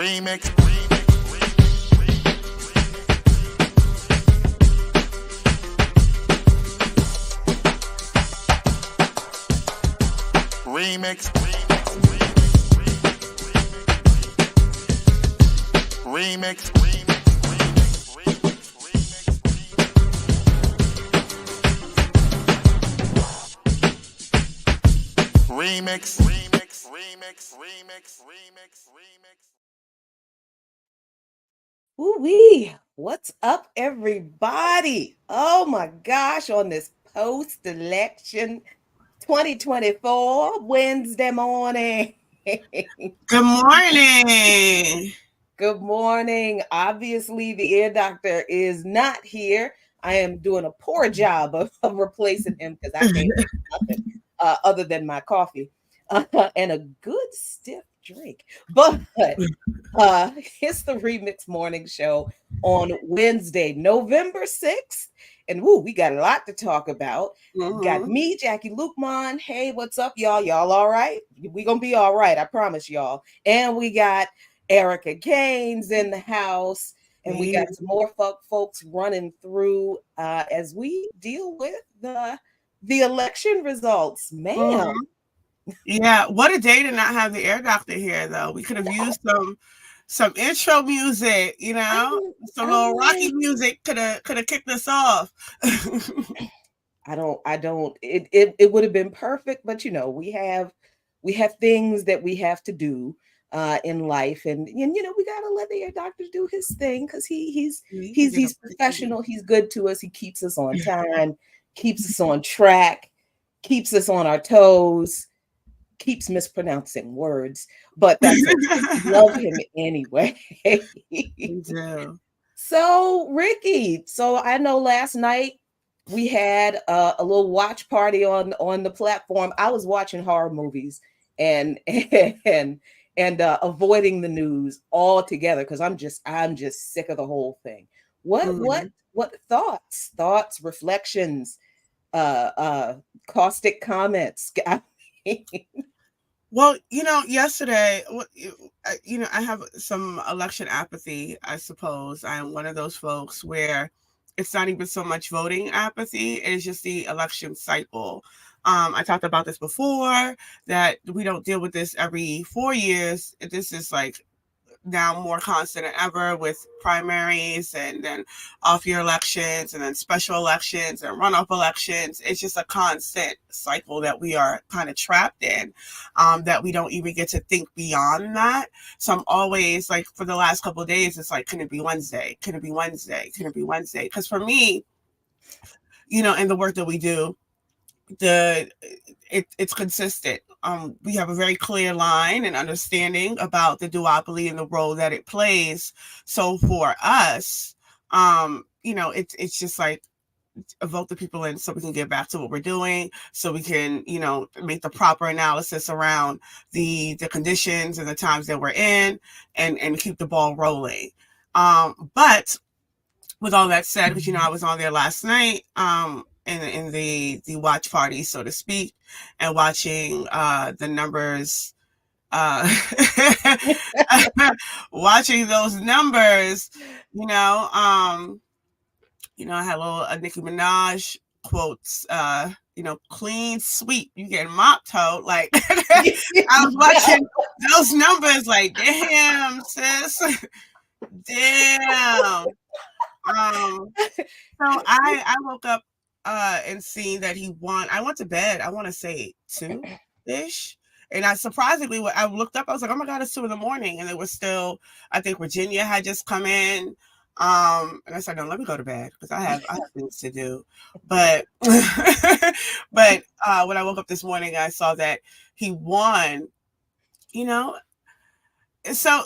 Remix. Remix. Remix. Remix. Ooh-wee. What's up, everybody? Oh my gosh, on this post-election 2024 Wednesday morning. Good morning. Good morning. Obviously, the ear doctor is not here. I am doing a poor job of replacing him because I can't make nothing other than my coffee and a good stiff drink. But it's the Remix Morning Show on Wednesday, November 6th. And woo, we got a lot to talk about. Got me, Jackie Lukman. Hey, what's up, y'all? Y'all all right? We gonna be all right, I promise y'all. And we got Erica Gaines in the house. And we got some more folks running through as we deal with the election results. Man. Yeah, what a day to not have the air doctor here, though. We could have used some intro music, some little Rocky music could have kicked us off. I don't it would have been perfect, but we have things that we have to do in life, and we gotta let the air doctor do his thing because he's professional. He's good to us. He keeps us on time, keeps us on track, keeps us on our toes, keeps mispronouncing words, but that's okay. Love him anyway. So Ricky, I know last night we had a little watch party on the platform. I was watching horror movies and avoiding the news altogether because I'm just sick of the whole thing. What thoughts, reflections, caustic comments? Well, yesterday, I have some election apathy, I suppose. I am one of those folks where it's not even so much voting apathy, it's just the election cycle. I talked about this before, that we don't deal with this every 4 years. This is like now more constant than ever with primaries and then off-year elections and then special elections and runoff elections. It's just a constant cycle that we are kind of trapped in, that we don't even get to think beyond that. So I'm always like, for the last couple of days, it's like, can it be Wednesday? Can it be Wednesday? Can it be Wednesday? Because for me, in the work that we do, it's consistent. We have a very clear line and understanding about the duopoly and the role that it plays. So for us, it's just like, vote the people in so we can get back to what we're doing, so we can, make the proper analysis around the conditions and the times that we're in, and keep the ball rolling. But with all that said, because I was on there last night, in the watch party, so to speak, and watching the numbers, watching those numbers, I had a Nicki Minaj quotes, clean sweep, you get mop toe. Like, I was watching those numbers like, damn, sis, damn. So I woke up and seeing that he won. I went to bed, I want to say 2-ish. And I surprisingly, I looked up, I was like, oh my God, it's 2 a.m. And it was still, I think Virginia had just come in. And I said, no, let me go to bed because I have things to do. But when I woke up this morning, I saw that he won, So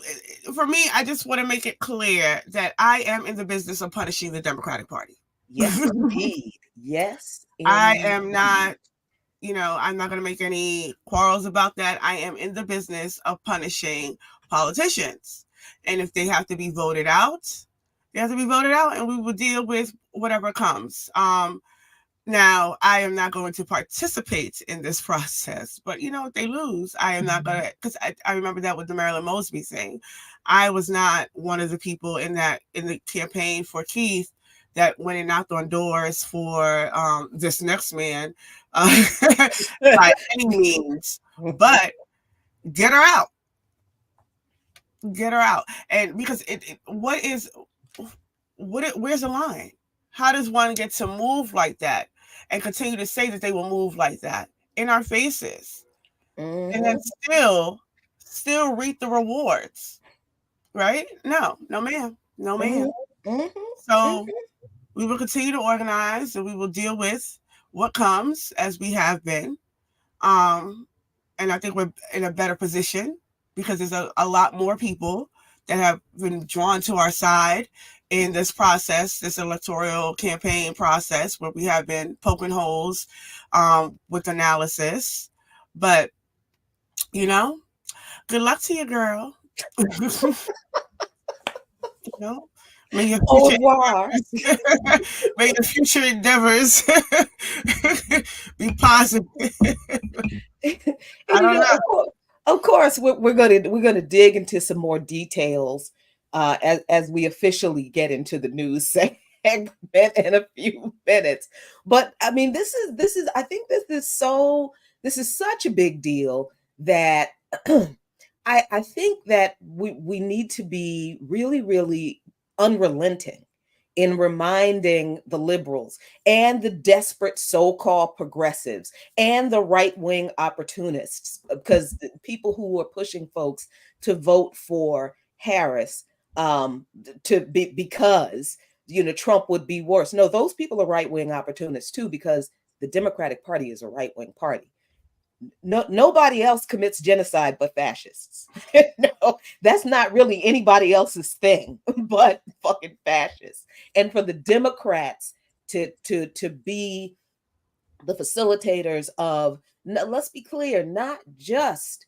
for me, I just want to make it clear that I am in the business of punishing the Democratic Party. Yes, indeed. Yes. I am not, I'm not going to make any quarrels about that. I am in the business of punishing politicians. And if they have to be voted out, they have to be voted out, and we will deal with whatever comes. Now, I am not going to participate in this process, but if they lose, I am not going to, because I remember that with the Marilyn Mosby thing. I was not one of the people in the campaign for Keith that went and knocked on doors for this next man by any means, but get her out. Get her out. And because where's the line? How does one get to move like that and continue to say that they will move like that in our faces, and then still reap the rewards? Right? No, ma'am. No, ma'am. So we will continue to organize, and we will deal with what comes as we have been. And I think we're in a better position because there's a lot more people that have been drawn to our side in this process, this electoral campaign process, where we have been poking holes with analysis. But, good luck to you, girl. May your future endeavors be positive. I don't know. Of course, we're gonna dig into some more details as we officially get into the news segment in a few minutes. But I mean, this is I think this is such a big deal that I think that we need to be really, really unrelenting in reminding the liberals and the desperate so-called progressives and the right-wing opportunists, because people who are pushing folks to vote for Harris because Trump would be worse. No, those people are right-wing opportunists too, because the Democratic Party is a right-wing party. No, nobody else commits genocide but fascists. No, that's not really anybody else's thing but fucking fascists. And for the Democrats to be the facilitators of, let's be clear, not just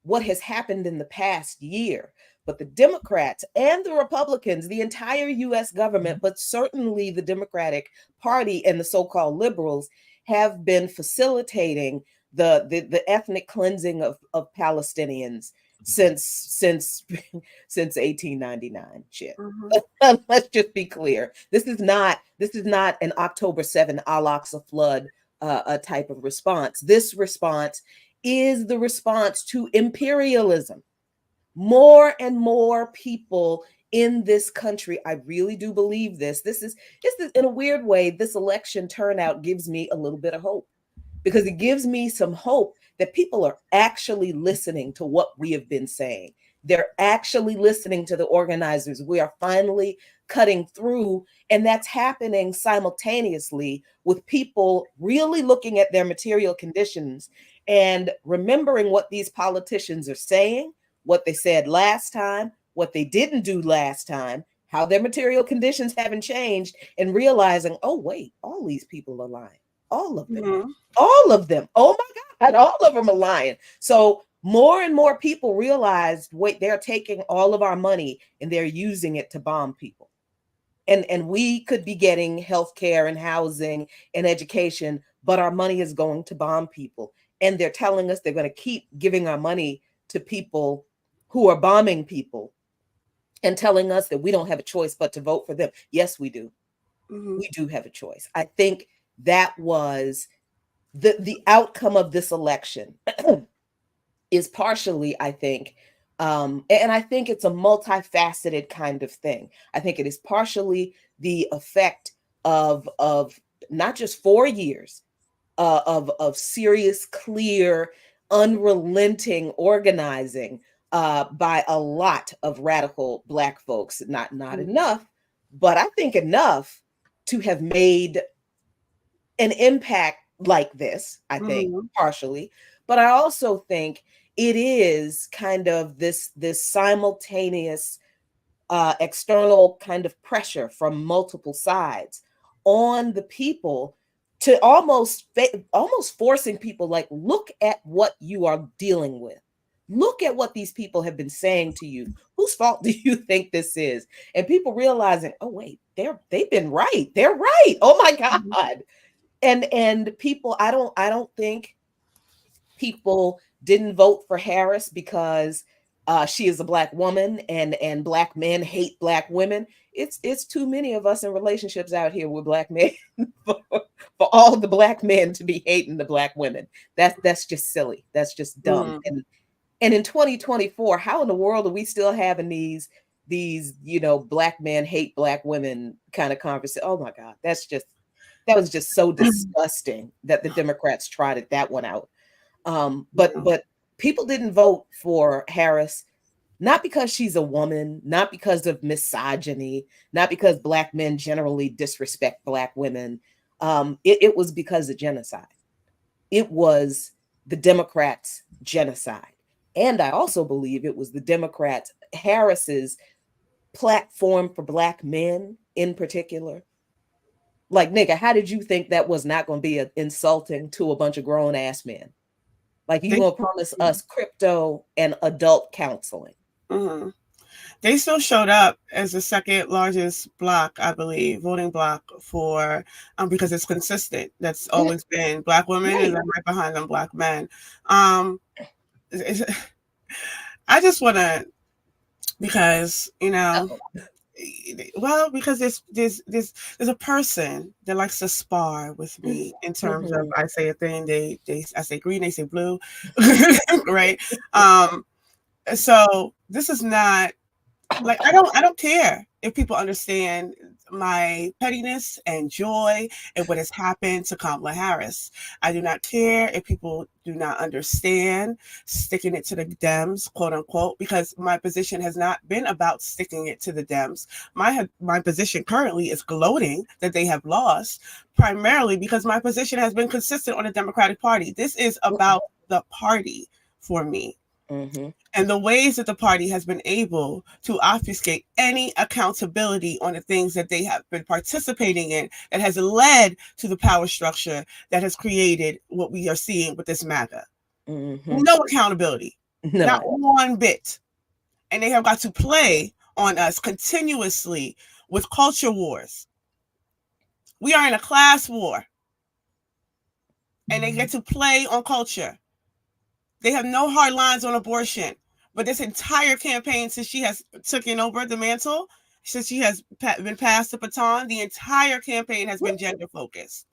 what has happened in the past year, but the Democrats and the Republicans, the entire US government, but certainly the Democratic Party and the so-called liberals have been facilitating the ethnic cleansing of Palestinians since 1899. Shit. Let's just be clear. This is not an October 7 Al-Aqsa flood type of response. This response is the response to imperialism. More and more people in this country, I really do believe this. This is in a weird way, this election turnout gives me a little bit of hope, because it gives me some hope that people are actually listening to what we have been saying. They're actually listening to the organizers. We are finally cutting through, and that's happening simultaneously with people really looking at their material conditions and remembering what these politicians are saying, what they said last time, what they didn't do last time, how their material conditions haven't changed, and realizing, oh, wait, all these people are lying. All of them. All of them. Oh my God, all of them are lying. So more and more people realized, wait, they're taking all of our money and they're using it to bomb people. And we could be getting healthcare and housing and education, but our money is going to bomb people. And they're telling us they're going to keep giving our money to people who are bombing people and telling us that we don't have a choice but to vote for them. Yes, we do. We do have a choice. I think that was the outcome of this election is partially, I think, and I think it's a multifaceted kind of thing. I think it is partially the effect of not just 4 years of serious, clear, unrelenting organizing by a lot of radical Black folks. Not enough, but I think enough to have made an impact like this, I think, partially. But I also think it is kind of this simultaneous external kind of pressure from multiple sides on the people to almost forcing people, like, look at what you are dealing with. Look at what these people have been saying to you. Whose fault do you think this is? And people realizing, oh, wait, they've been right. They're right. Oh, my God. And people, I don't think people didn't vote for Harris because she is a Black woman and Black men hate Black women. It's too many of us in relationships out here with Black men for all the Black men to be hating the Black women. That's just silly. That's just dumb. And in 2024, how in the world are we still having these Black men hate Black women kind of conversation? Oh my God, that was just so disgusting that the Democrats trotted that one out. But people didn't vote for Harris, not because she's a woman, not because of misogyny, not because Black men generally disrespect Black women. It was because of genocide. It was the Democrats' genocide. And I also believe it was the Democrats, Harris's platform for Black men in particular. Like, nigga, how did you think that was not going to be insulting to a bunch of grown ass men? Like, you gonna promise us crypto and adult counseling? Mm-hmm. They still showed up as the second largest block, I believe, voting block for because it's consistent. That's always been Black women, and then right behind them, Black men. I just want to, because well, because there's a person that likes to spar with me in terms of, I say a thing, I say green, they say blue, right? So this is not like, I don't care if people understand my pettiness and joy and what has happened to Kamala Harris. I do not care if people do not understand sticking it to the Dems, quote unquote, because my position has not been about sticking it to the Dems. My position currently is gloating that they have lost, primarily because my position has been consistent on the Democratic Party. This is about the party for me. And the ways that the party has been able to obfuscate any accountability on the things that they have been participating in that has led to the power structure that has created what we are seeing with this MAGA. No accountability, not one bit. And they have got to play on us continuously with culture wars. We are in a class war, and they get to play on culture. They have no hard lines on abortion. But this entire campaign, since she has taken over the mantle, since she has been passed the baton, the entire campaign has been gender focused.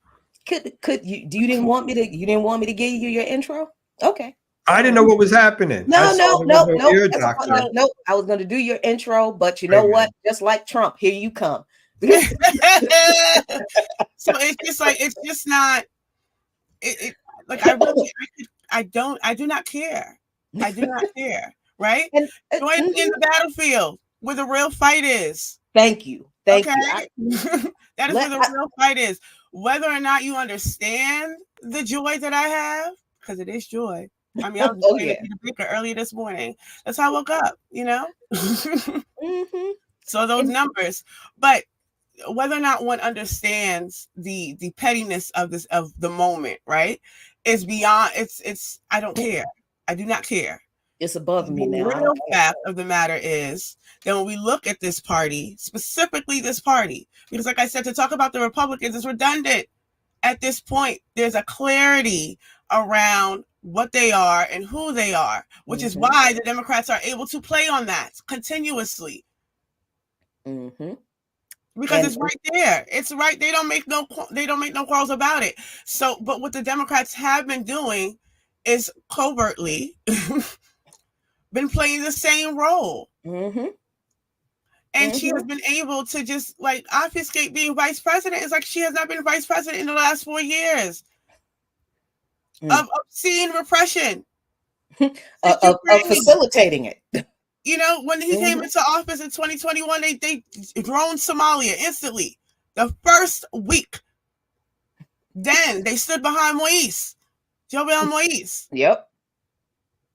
Could you? You didn't want me to give you your intro? Okay. I didn't know what was happening. No. I was going to do your intro, but you know what? Just like Trump, here you come. So it's just like, it's just not. Like, I do not care. I do not care. Right? Join me in the battlefield where the real fight is. Thank you. Thank you. That is where the real fight is. Whether or not you understand the joy that I have, because it is joy. I mean, I was playing Baker earlier this morning. That's how I woke up, So those numbers. But whether or not one understands the pettiness of the moment, right, is beyond. It's I don't care. I do not care. It's above me now. The real fact of the matter is that when we look at this party, specifically this party, because like I said, to talk about the Republicans is redundant. At this point, there's a clarity around what they are and who they are, which is why the Democrats are able to play on that continuously. Because it's right there. It's right. They don't make no quarrels about it. So, but what the Democrats have been doing is covertly been playing the same role. And she has been able to just like obfuscate being vice president. It's like she has not been vice president in the last 4 years of seeing repression, of facilitating it. When he came into office in 2021, they droned Somalia instantly. The first week. Then they stood behind Jovenel Moise. Yep.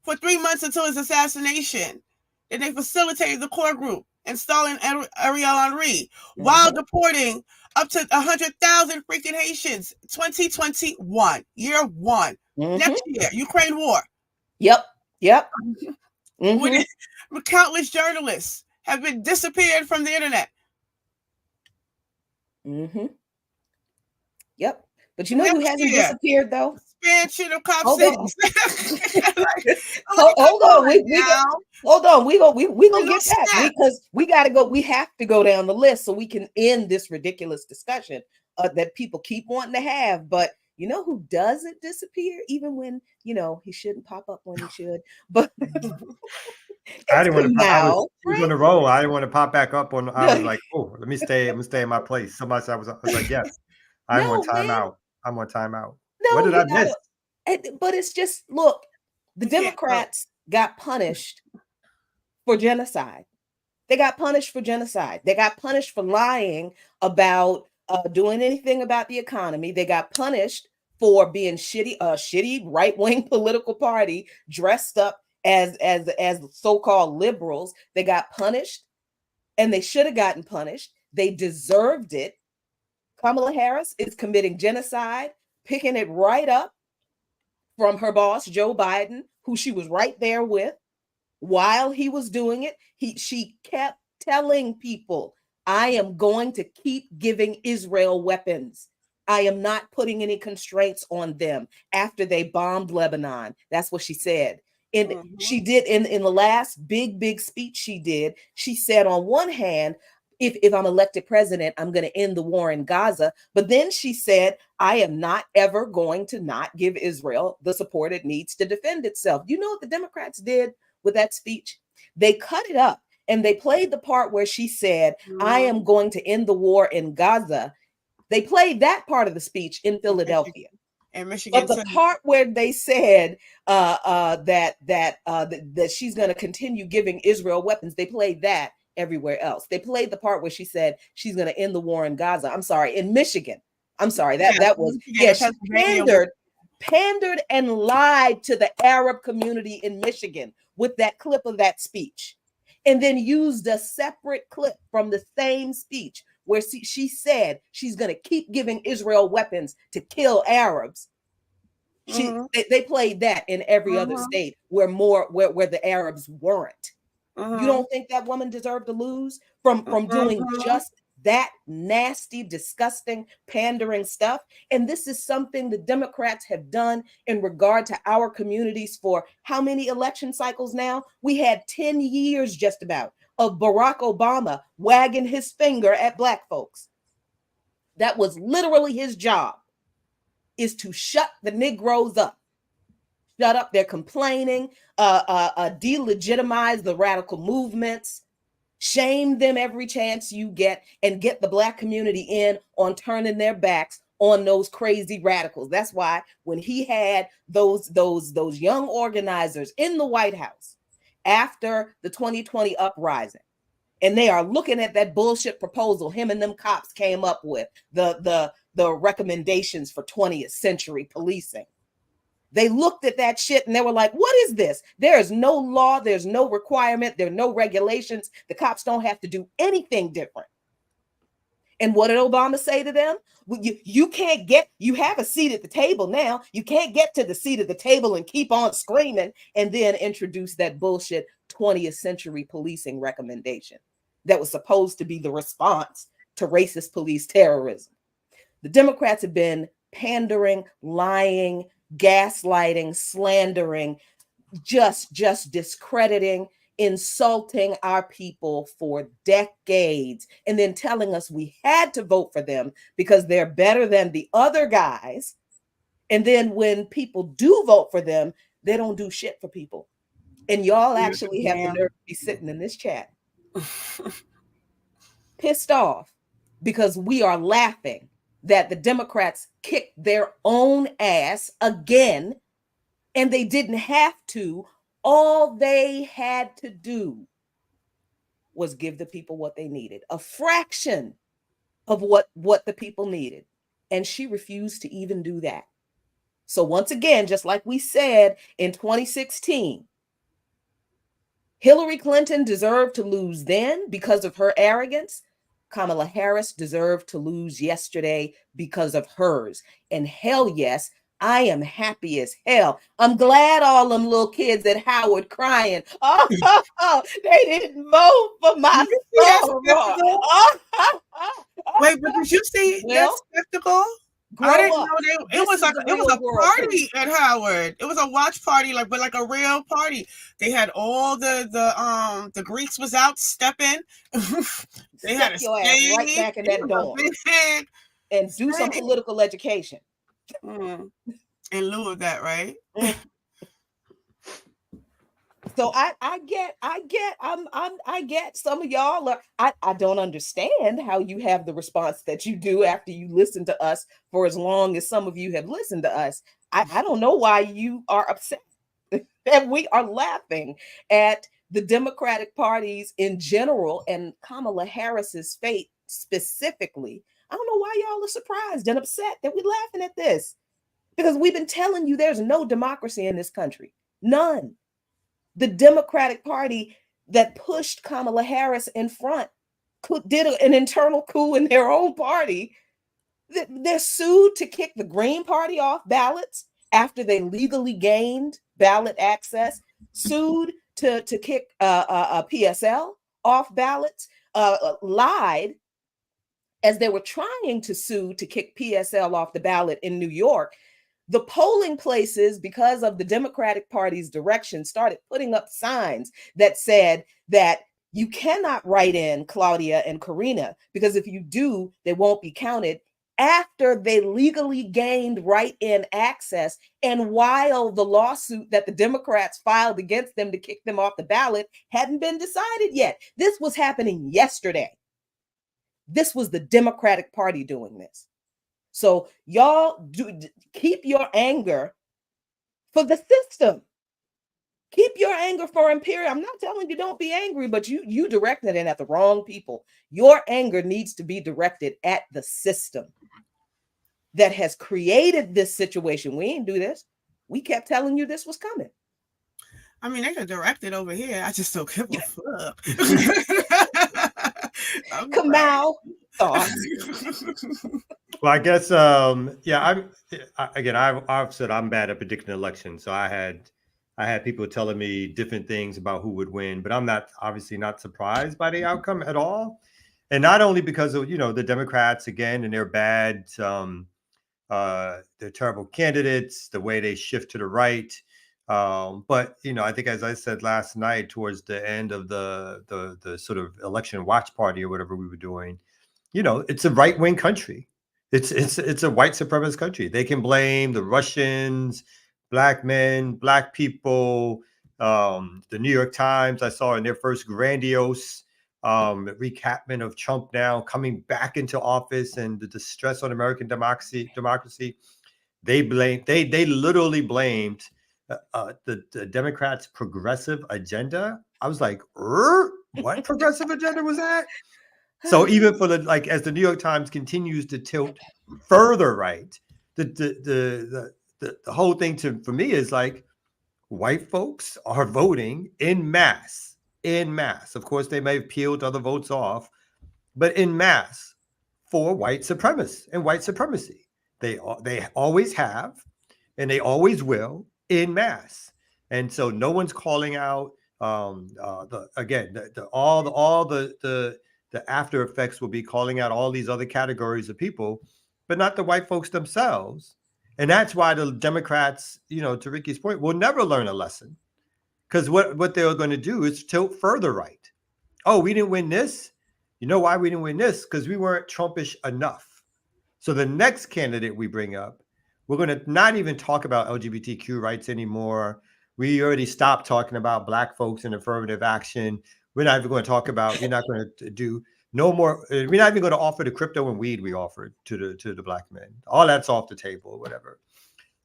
For 3 months until his assassination. Then they facilitated the core group, installing Ariel Henry, while deporting up to 100,000 freaking Haitians. 2021, year one. Next year, Ukraine war. Yep. When countless journalists have been disappeared from the internet. Yep. But you know who Next hasn't year, disappeared though? expansion of cop Hold on. cities. Like, Hold on. now. Hold on. We gonna Little get back step. because we gotta go. We have to go down the list so we can end this ridiculous discussion that people keep wanting to have. But you know who doesn't disappear, even when he shouldn't pop up when he should. But I didn't want to. I now, was on the roll. I didn't want to pop back up on. I was right? like, oh, let me stay. I'm gonna stay in my place. Somebody said I was like, yes, I'm on No, man. timeout. I'm on timeout. What No, did you I miss? gotta. But it's just look. The You can't vote. Democrats got punished for genocide. They got punished for genocide. They got punished for lying about doing anything about the economy. They got punished for being shitty right-wing political party dressed up as so-called liberals. They got punished, and they should have gotten punished. They deserved it. Kamala Harris is committing genocide, picking it right up from her boss, Joe Biden, who she was right there with. While he was doing it, she kept telling people, I am going to keep giving Israel weapons. I am not putting any constraints on them after they bombed Lebanon. That's what she said. And she did in the last big speech she did. She said, on one hand, if I'm elected president, I'm going to end the war in Gaza. But then she said, I am not ever going to not give Israel the support it needs to defend itself. You know what the Democrats did with that speech? They cut it up and they played the part where she said, I am going to end the war in Gaza. They played that part of the speech in Philadelphia. And Michigan. But the part where they said that she's going to continue giving Israel weapons, they played that everywhere else. They played the part where she said she's going to end the war in Gaza. I'm sorry, in Michigan. I'm sorry, that was, she pandered and lied to the Arab community in Michigan with that clip of that speech, and then used a separate clip from the same speech where she said she's going to keep giving Israel weapons to kill Arabs. They played that in every other state where the Arabs weren't. You don't think that woman deserved to lose from doing just that nasty, disgusting, pandering stuff? And this is something the Democrats have done in regard to our communities for how many election cycles now? We had 10 years just about of Barack Obama wagging his finger at Black folks. That was literally his job, is to shut the Negroes up. Shut up, they're complaining, delegitimize the radical movements, shame them every chance you get, and get the Black community in on turning their backs on those crazy radicals. That's why when he had those young organizers in the White House after the 2020 uprising, and they are looking at that bullshit proposal him and them cops came up with, the recommendations for 20th century policing. They looked at that shit and they were like, what is this? There is no law. There's no requirement. There are no regulations. The cops don't have to do anything different. And what did Obama say to them? You can't you have a seat at the table now. You can't get to the seat at the table and keep on screaming, and then introduce that bullshit 20th century policing recommendation that was supposed to be the response to racist police terrorism. The Democrats have been pandering, lying, gaslighting, slandering, just discrediting, insulting our people for decades, and then telling us we had to vote for them because they're better than the other guys. And then when people do vote for them, they don't do shit for people. And y'all actually have the nerve to be sitting in this chat pissed off because we are laughing that the Democrats kicked their own ass again, and they didn't have to. All they had to do was give the people what they needed, a fraction of what the people needed. And she refused to even do that. So once again, just like we said in 2016, Hillary Clinton deserved to lose then because of her arrogance. Kamala Harris deserved to lose yesterday because of hers. And hell yes, I am happy as hell. I'm glad all them little kids at Howard crying. Oh, they didn't vote for my son. Wait, but did you see that spectacle? I didn't Grow up. know This is the it was real a world. party at Howard. It was a watch party, but like a real party. They had all the Greeks was out stepping. They had Step a your ass right stage. back in that dorm Big and do some stage. political education. In lieu of that, right? So I get some of y'all are, I don't understand how you have the response that you do after you listen to us for as long as some of you have listened to us. I don't know why you are upset that we are laughing at the Democratic parties in general and Kamala Harris's fate specifically. I don't know why y'all are surprised and upset that we're laughing at this, because we've been telling you there's no democracy in this country. None. The Democratic Party that pushed Kamala Harris in front did an internal coup in their own party. They're sued to kick the Green Party off ballots after they legally gained ballot access, sued to kick PSL off ballots, lied as they were trying to sue to kick PSL off the ballot in New York. The polling places, because of the Democratic Party's direction, started putting up signs that said that you cannot write in Claudia and Karina, because if you do, they won't be counted, after they legally gained write-in access and while the lawsuit that the Democrats filed against them to kick them off the ballot hadn't been decided yet. This was happening yesterday. This was the Democratic Party doing this. So y'all keep your anger for the system. Keep your anger for Imperial. I'm not telling you don't be angry, but you directed it at the wrong people. Your anger needs to be directed at the system that has created this situation. We ain't do this. We kept telling you this was coming. I mean, they could direct it over here. I just don't give a fuck. Kamau, thoughts? Well, I guess, yeah, I've said I'm bad at predicting elections. So I had people telling me different things about who would win, but I'm obviously not surprised by the outcome at all. And not only because of, the Democrats again, and their bad, they're terrible candidates, the way they shift to the right. But, I think, as I said last night, towards the end of the sort of election watch party or whatever we were doing, it's a right-wing country. It's a white supremacist country. They can blame the Russians, black men, black people. The New York Times, I saw in their first grandiose recapment of Trump now coming back into office and the distress on American democracy. They literally blamed the Democrats' progressive agenda. I was like, what progressive agenda was that? So even for as the New York Times continues to tilt further right, the whole thing for me is like, white folks are voting in mass. Of course, they may have peeled other votes off, but in mass for white supremacists and white supremacy. They always have, and they always will, in mass. And so no one's calling out all the after effects will be calling out all these other categories of people, but not the white folks themselves. And that's why the Democrats, to Ricky's point, will never learn a lesson, because what they're going to do is tilt further right. Oh, we didn't win this. You know why we didn't win this? Because we weren't Trumpish enough. So the next candidate we bring up, we're going to not even talk about LGBTQ rights anymore. We already stopped talking about black folks and affirmative action. We're not even going to talk about, we're not going to do no more. We're not even going to offer the crypto and weed we offered to the black men. All that's off the table or whatever.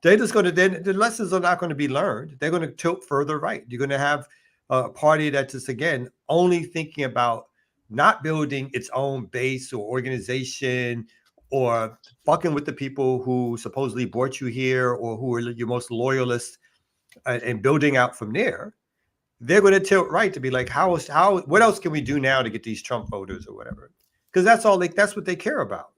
They're just going to, the lessons are not going to be learned. They're going to tilt further right. You're going to have a party that's just, again, only thinking about not building its own base or organization or fucking with the people who supposedly brought you here or who are your most loyalists and building out from there. They're going to tilt right to be like, what else can we do now to get these Trump voters or whatever? Because that's what they care about.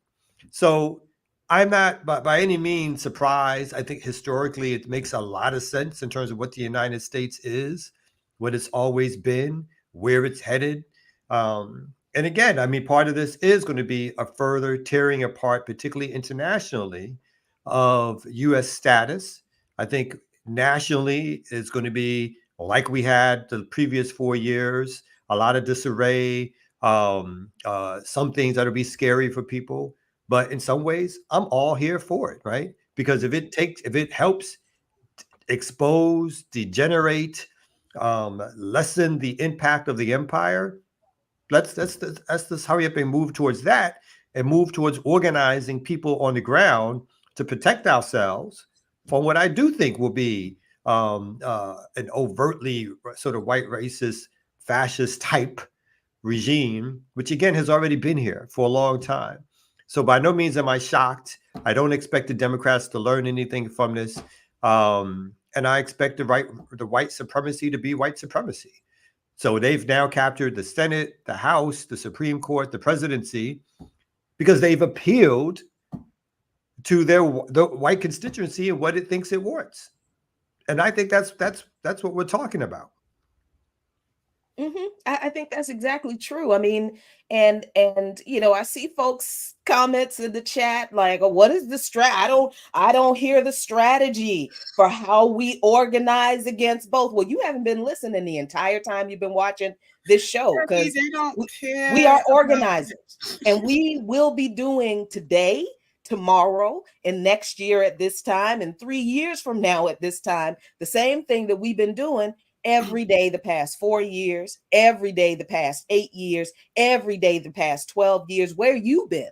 So I'm not by any means surprised. I think historically it makes a lot of sense in terms of what the United States is, what it's always been, where it's headed. And again, I mean, part of this is going to be a further tearing apart, particularly internationally, of U.S. status. I think nationally is going to be like we had the previous 4 years, a lot of disarray, some things that'll be scary for people. But in some ways, I'm all here for it, right? Because if it helps expose, degenerate, lessen the impact of the empire, let's just hurry up and move towards that, and move towards organizing people on the ground to protect ourselves from what I do think will be an overtly sort of white racist, fascist type regime, which again has already been here for a long time. So by no means am I shocked. I don't expect the Democrats to learn anything from this. And I expect the white supremacy to be white supremacy. So they've now captured the Senate, the House, the Supreme Court, the presidency, because they've appealed to the white constituency and what it thinks it wants. And I think that's what we're talking about. Mm-hmm. I think that's exactly true. I mean, and I see folks comments in the chat like, oh, what is the I don't hear the strategy for how we organize against both. Well, you haven't been listening the entire time you've been watching this show, because we are organizers, and we will be doing today, tomorrow, and next year at this time, and 3 years from now at this time, the same thing that we've been doing every day the past 4 years, every day the past 8 years, every day the past 12 years. Where you been?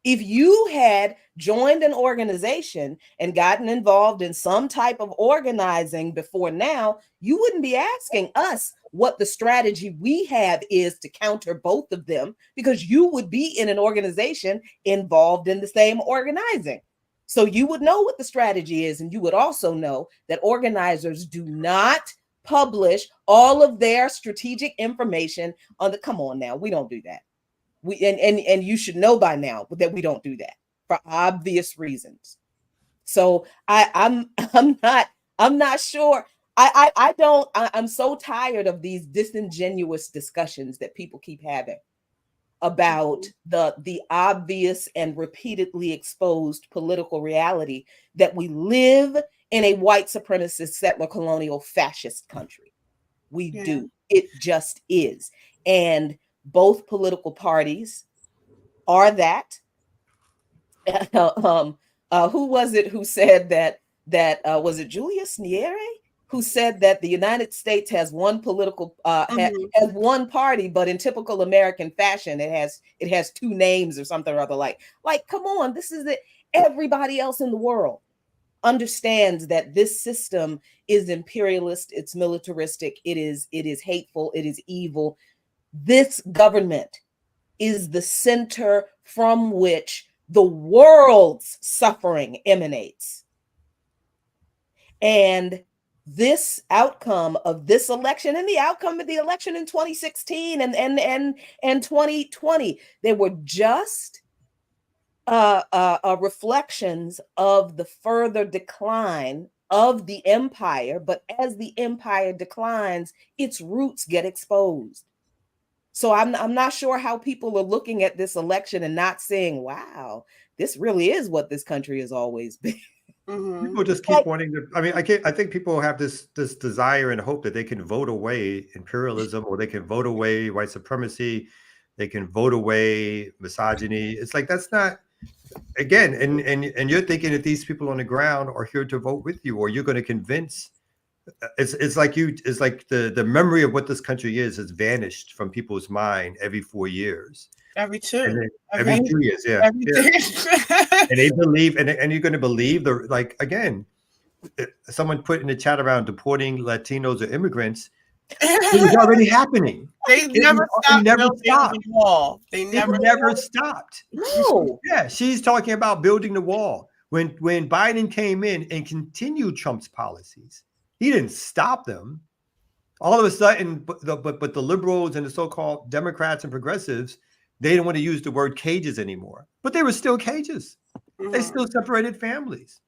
If you had joined an organization and gotten involved in some type of organizing before now, you wouldn't be asking us what the strategy we have is to counter both of them, because you would be in an organization involved in the same organizing. So you would know what the strategy is, and you would also know that organizers do not publish all of their strategic information on the, come on now, we don't do that. And you should know by now that we don't do that for obvious reasons. So I'm not sure. I'm so tired of these disingenuous discussions that people keep having about the obvious and repeatedly exposed political reality that we live in a white supremacist, settler, colonial, fascist country. We do. It just is. And both political parties are that. Who was it who said that was it Julius Nyerere who said that the United States has one political has one party, but in typical American fashion, it has two names or something or other. Like come on, this is it. Everybody else in the world understands that this system is imperialist, it's militaristic, it is hateful, it is evil. This government is the center from which the world's suffering emanates. And this outcome of this election and the outcome of the election in 2016 and 2020, they were just reflections of the further decline of the empire. But as the empire declines, its roots get exposed. So I'm not sure how people are looking at this election and not saying, wow, this really is what this country has always been. Mm-hmm. People just keep wanting to. I mean, I think people have this desire and hope that they can vote away imperialism, or they can vote away white supremacy, they can vote away misogyny. It's like, that's not, again, and you're thinking that these people on the ground are here to vote with you, or you're going to convince. It's like the memory of what this country is has vanished from people's mind every 4 years. Every 2 years, yeah. And they believe, and you're going to believe again, someone put in the chat around deporting Latinos or immigrants. It was already happening. They never stopped. They never stopped. No. Yeah, she's talking about building the wall. When Biden came in and continued Trump's policies, he didn't stop them. All of a sudden, but the liberals and the so-called Democrats and progressives, they didn't want to use the word cages anymore. But they were still cages. Mm-hmm. They still separated families.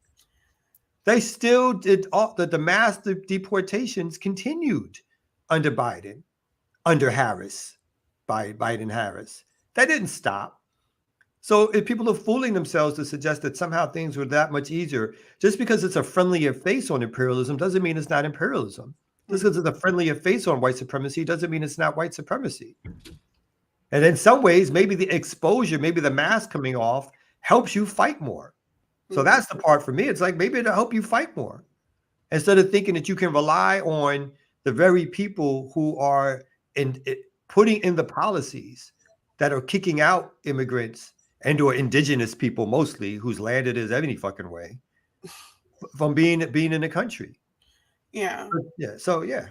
They still did the mass deportations continued under Biden, under Harris. by Biden Harris. That didn't stop. So if people are fooling themselves to suggest that somehow things were that much easier, just because it's a friendlier face on imperialism doesn't mean it's not imperialism. Just because it's a friendlier face on white supremacy doesn't mean it's not white supremacy. And in some ways, maybe the exposure, maybe the mask coming off helps you fight more. So that's the part for me. It's like maybe it'll help you fight more. Instead of thinking that you can rely on the very people who are putting in the policies that are kicking out immigrants and or indigenous people mostly, whose land it is any fucking way, from being in the country. Yeah. Yeah. So yeah.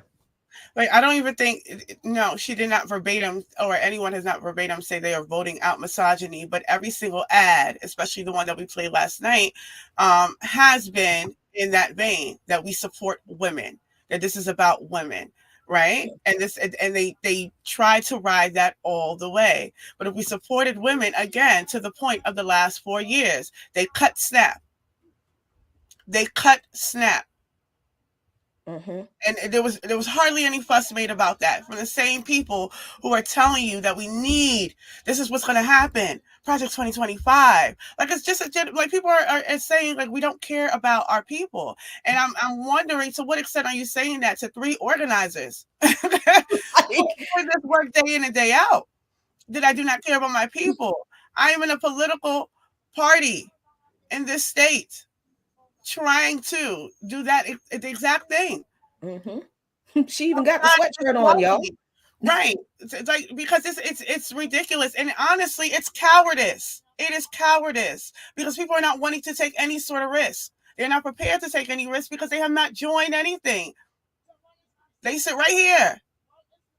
Like, I don't even think, no, she did not verbatim, or anyone has not verbatim say they are voting out misogyny, but every single ad, especially the one that we played last night, has been in that vein, that we support women, that this is about women, right? And they try to ride that all the way. But if we supported women, again, to the point of the last 4 years, they cut SNAP. They cut SNAP. Mm-hmm. And there was hardly any fuss made about that from the same people who are telling you that this is what's going to happen, Project 2025. Like, it's just like people are saying, like, we don't care about our people. And I'm wondering, to what extent are you saying that to 3 organizers who this work day in and day out, that I do not care about my people? I am in a political party in this state, trying to do that the exact thing. Mm-hmm. She even got the sweatshirt on, y'all. Right. It's like, because it's ridiculous. And honestly, it's cowardice. It is cowardice, because people are not wanting to take any sort of risk. They're not prepared to take any risk because they have not joined anything. They sit right here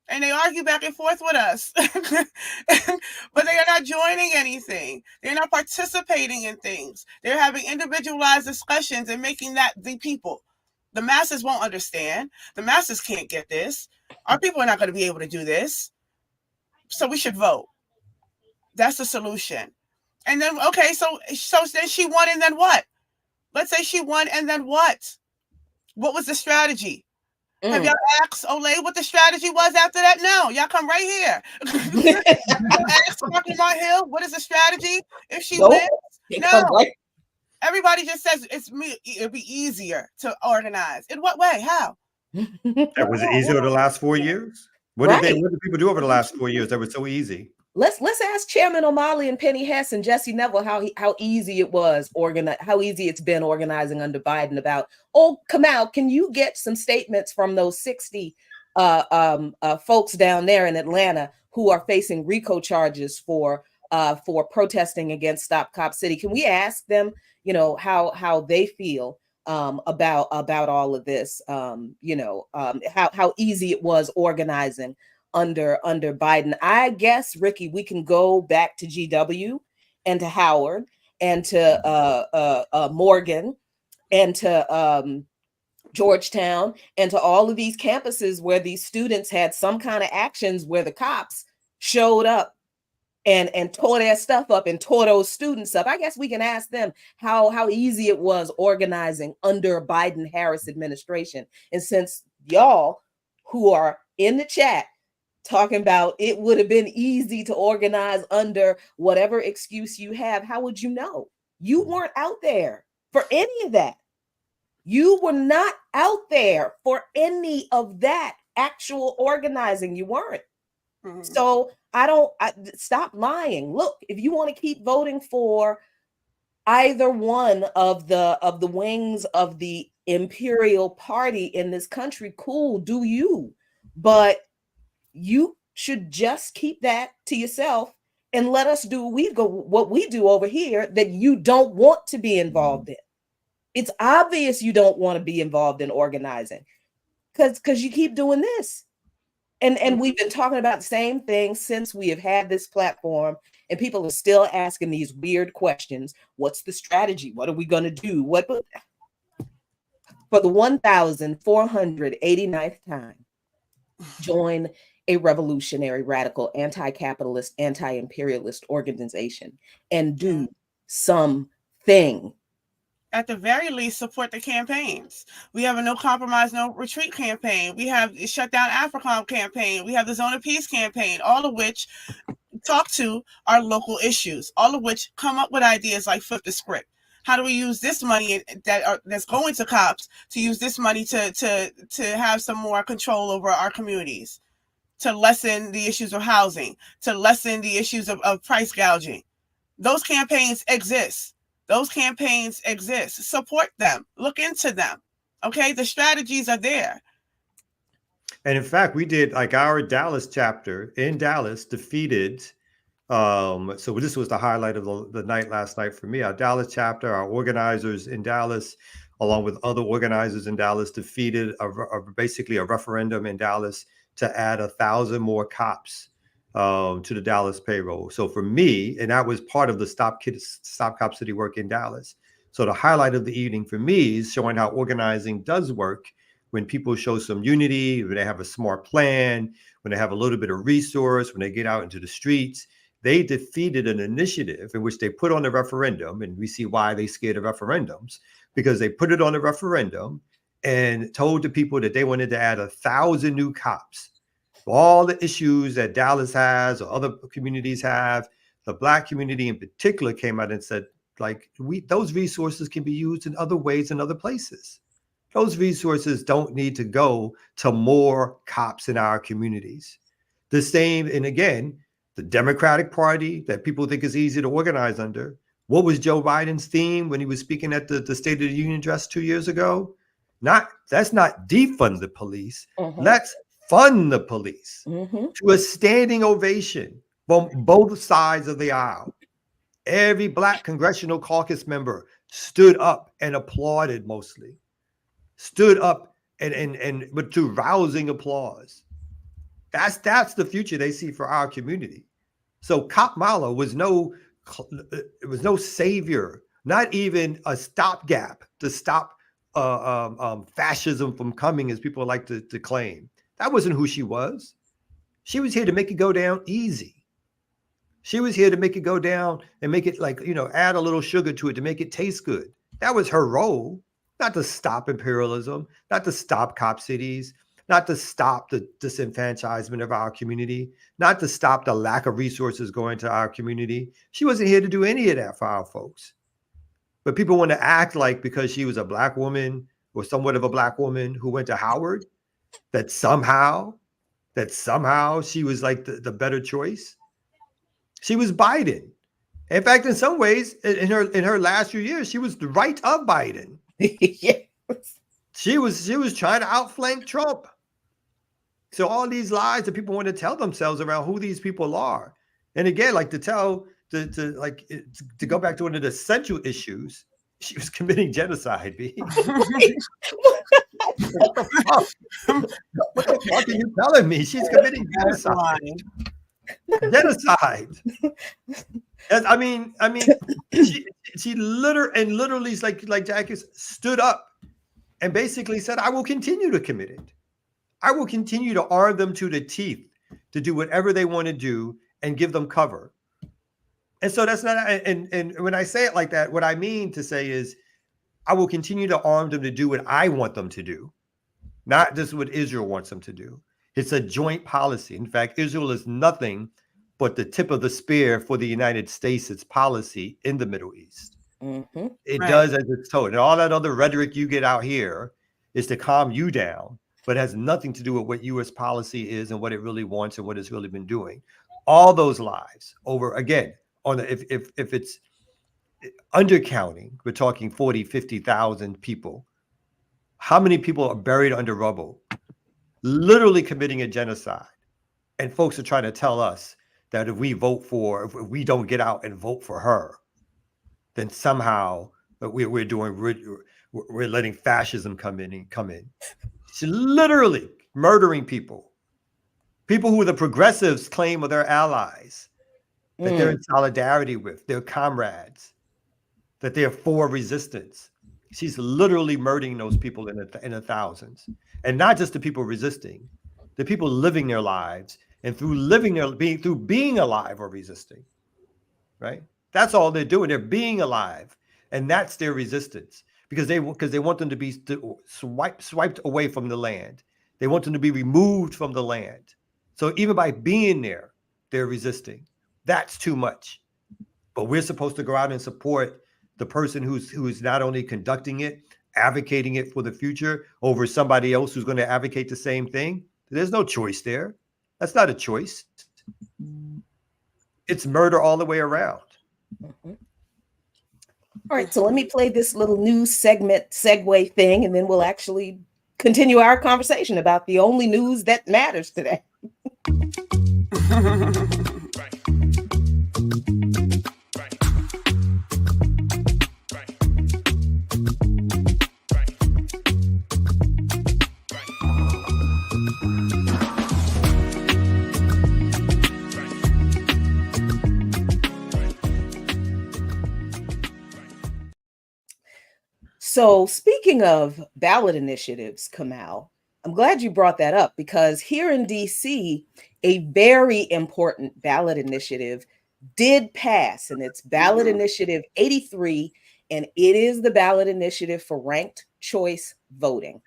and they argue back and forth with us, but they are not joining anything. They're not participating in things. They're having individualized discussions and making that the people. The masses won't understand. The masses can't get this. Our people are not going to be able to do this. So we should vote. That's the solution. And then, okay, so then she won, and then what? Let's say she won, and then what? What was the strategy? Have y'all asked Olay what the strategy was after that? No, y'all come right here. Ask Marky Mark Hill, what is the strategy if she wins? No. Everybody just says it'd be easier to organize. In what way? How? That was it easier the last 4 years? What did people do over the last 4 years that was so easy? Let's ask Chairman O'Malley and Penny Hess and Jesse Neville how easy it was how easy it's been organizing under Biden. About, Kamal, can you get some statements from those 60 folks down there in Atlanta who are facing RICO charges for protesting against Stop Cop City? Can we ask them, how they feel about all of this? How easy it was organizing under Biden. I guess, Ricky, we can go back to GW and to Howard and to Morgan and to Georgetown and to all of these campuses where these students had some kind of actions where the cops showed up and tore their stuff up and tore those students up. I guess we can ask them how easy it was organizing under Biden-Harris administration. And since y'all who are in the chat talking about it would have been easy to organize under whatever excuse you have, how would you know? You weren't out there for any of that. You were not out there for any of that actual organizing. You weren't. Mm-hmm. So stop lying. Look, if you want to keep voting for either one of the wings of the imperial party in this country, cool, do you. But you should just keep that to yourself and let us do what we do over here that you don't want to be involved in. It's obvious you don't want to be involved in organizing because you keep doing this. And we've been talking about the same thing since we have had this platform, and people are still asking these weird questions. What's the strategy? What are we going to do? For the 1,489th time, join a revolutionary, radical, anti-capitalist, anti-imperialist organization and do something. at the very least, support the campaigns. We have a no compromise, no retreat campaign. We have the shut down AFRICOM campaign. We have the Zone of Peace campaign, all of which talk to our local issues, all of which come up with ideas like flip the script. How do we use this money that's going to cops to use this money to have some more control over our communities, to lessen the issues of housing, to lessen the issues of price gouging? Those campaigns exist. Those campaigns exist. Support them. Look into them. Okay, the strategies are there. And in fact, we did like our Dallas chapter in Dallas defeated. So this was the highlight of the night last night for me. Our Dallas chapter, our organizers in Dallas, along with other organizers in Dallas, defeated basically a referendum in Dallas to add 1,000 more cops to the Dallas payroll. So for me, and that was part of the Stop Cop City work in Dallas. So the highlight of the evening for me is showing how organizing does work when people show some unity, when they have a smart plan, when they have a little bit of resource, when they get out into the streets. They defeated an initiative in which they put on a referendum, and we see why they scared of referendums, because they put it on a referendum and told the people that they wanted to add 1,000 new cops. All the issues that Dallas has or other communities have, the Black community in particular came out and said, like, those resources can be used in other ways in other places. Those resources don't need to go to more cops in our communities. The same, and again, the Democratic Party that people think is easy to organize under. What was Joe Biden's theme when he was speaking at the State of the Union address 2 years ago? That's not defund the police. Let's fund the police to a standing ovation from both sides of the aisle. Every Black congressional caucus member stood up and applauded, mostly. Stood up and but to rousing applause. That's the future they see for our community. So Cop Mala was no savior, not even a stopgap to stop fascism from coming, as people like to claim. That wasn't who she was. She was here to make it go down easy. She was here to make it go down and make it add a little sugar to it to make it taste good. That was her role, not to stop imperialism, not to stop cop cities, not to stop the disenfranchisement of our community, not to stop the lack of resources going to our community. She wasn't here to do any of that for our folks. But people want to act like because she was a Black woman or somewhat of a Black woman who went to Howard, that somehow she was like the better choice. She was Biden. In fact, in some ways, in her last few years, she was the right of Biden. Yes. She was trying to outflank Trump. So all these lies that people want to tell themselves around who these people are, and again, like to go back to one of the central issues, she was committing genocide. B. What the fuck are you telling me? She's committing genocide. Genocide. I mean, she literally is like Jackie stood up and basically said, "I will continue to commit it. I will continue to arm them to the teeth to do whatever they want to do and give them cover." And so that's not, and when I say it like that, what I mean to say is, I will continue to arm them to do what I want them to do, not just what Israel wants them to do. It's a joint policy. In fact, Israel is nothing but the tip of the spear for the United States, its policy in the Middle East. It does as it's told. And all that other rhetoric you get out here is to calm you down, but has nothing to do with what U.S. policy is and what it really wants and what it's really been doing. All those lies over, again, on the, if it's undercounting, we're talking 40, 50,000 people. How many people are buried under rubble, literally committing a genocide? And folks are trying to tell us that if we don't get out and vote for her, then somehow we're letting fascism come in. She's literally murdering people who the progressives claim are their allies, that they're in solidarity with, their comrades, that they're for resistance. She's literally murdering those people in the thousands, and not just the people resisting, the people living their lives, and through being alive or resisting, right? That's all they're doing. They're being alive, and that's their resistance. because they want them to be swiped away from the land. They want them to be removed from the land. So even by being there, they're resisting. That's too much. But we're supposed to go out and support the person who's not only conducting it, advocating it for the future over somebody else who's going to advocate the same thing. There's no choice there. That's not a choice. It's murder all the way around. Mm-hmm. All right, so let me play this little news segment segue thing, and then we'll actually continue our conversation about the only news that matters today. So speaking of ballot initiatives, Kamal, I'm glad you brought that up, because here in DC, a very important ballot initiative did pass, and it's ballot initiative 83, and it is the ballot initiative for ranked choice voting.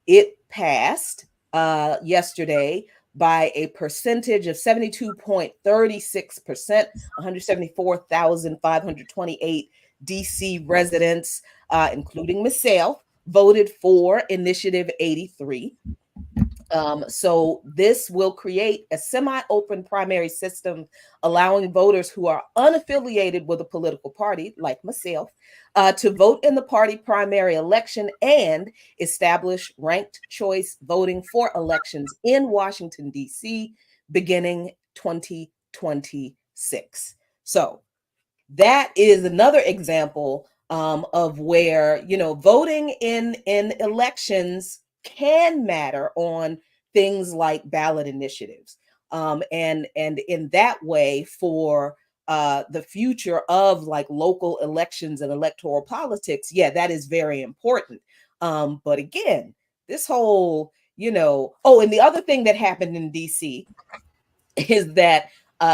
It passed yesterday by a percentage of 72.36%, 174,528 DC residents, including myself, voted for Initiative 83. So this will create a semi-open primary system, allowing voters who are unaffiliated with a political party, like myself, to vote in the party primary election and establish ranked choice voting for elections in Washington, D.C., beginning 2026. So that is another example of where, voting in elections can matter on things like ballot initiatives. And in that way, for the future of like local elections and electoral politics, yeah, that is very important. But again, this whole, and the other thing that happened in DC is that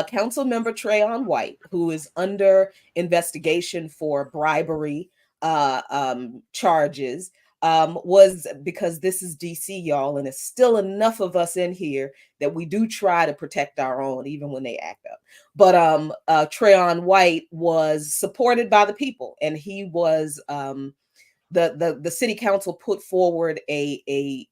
Council Member Trayon White, who is under investigation for bribery charges, was, because this is DC, y'all, and there's still enough of us in here that we do try to protect our own, even when they act up. But Trayon White was supported by the people, and he was the city council put forward a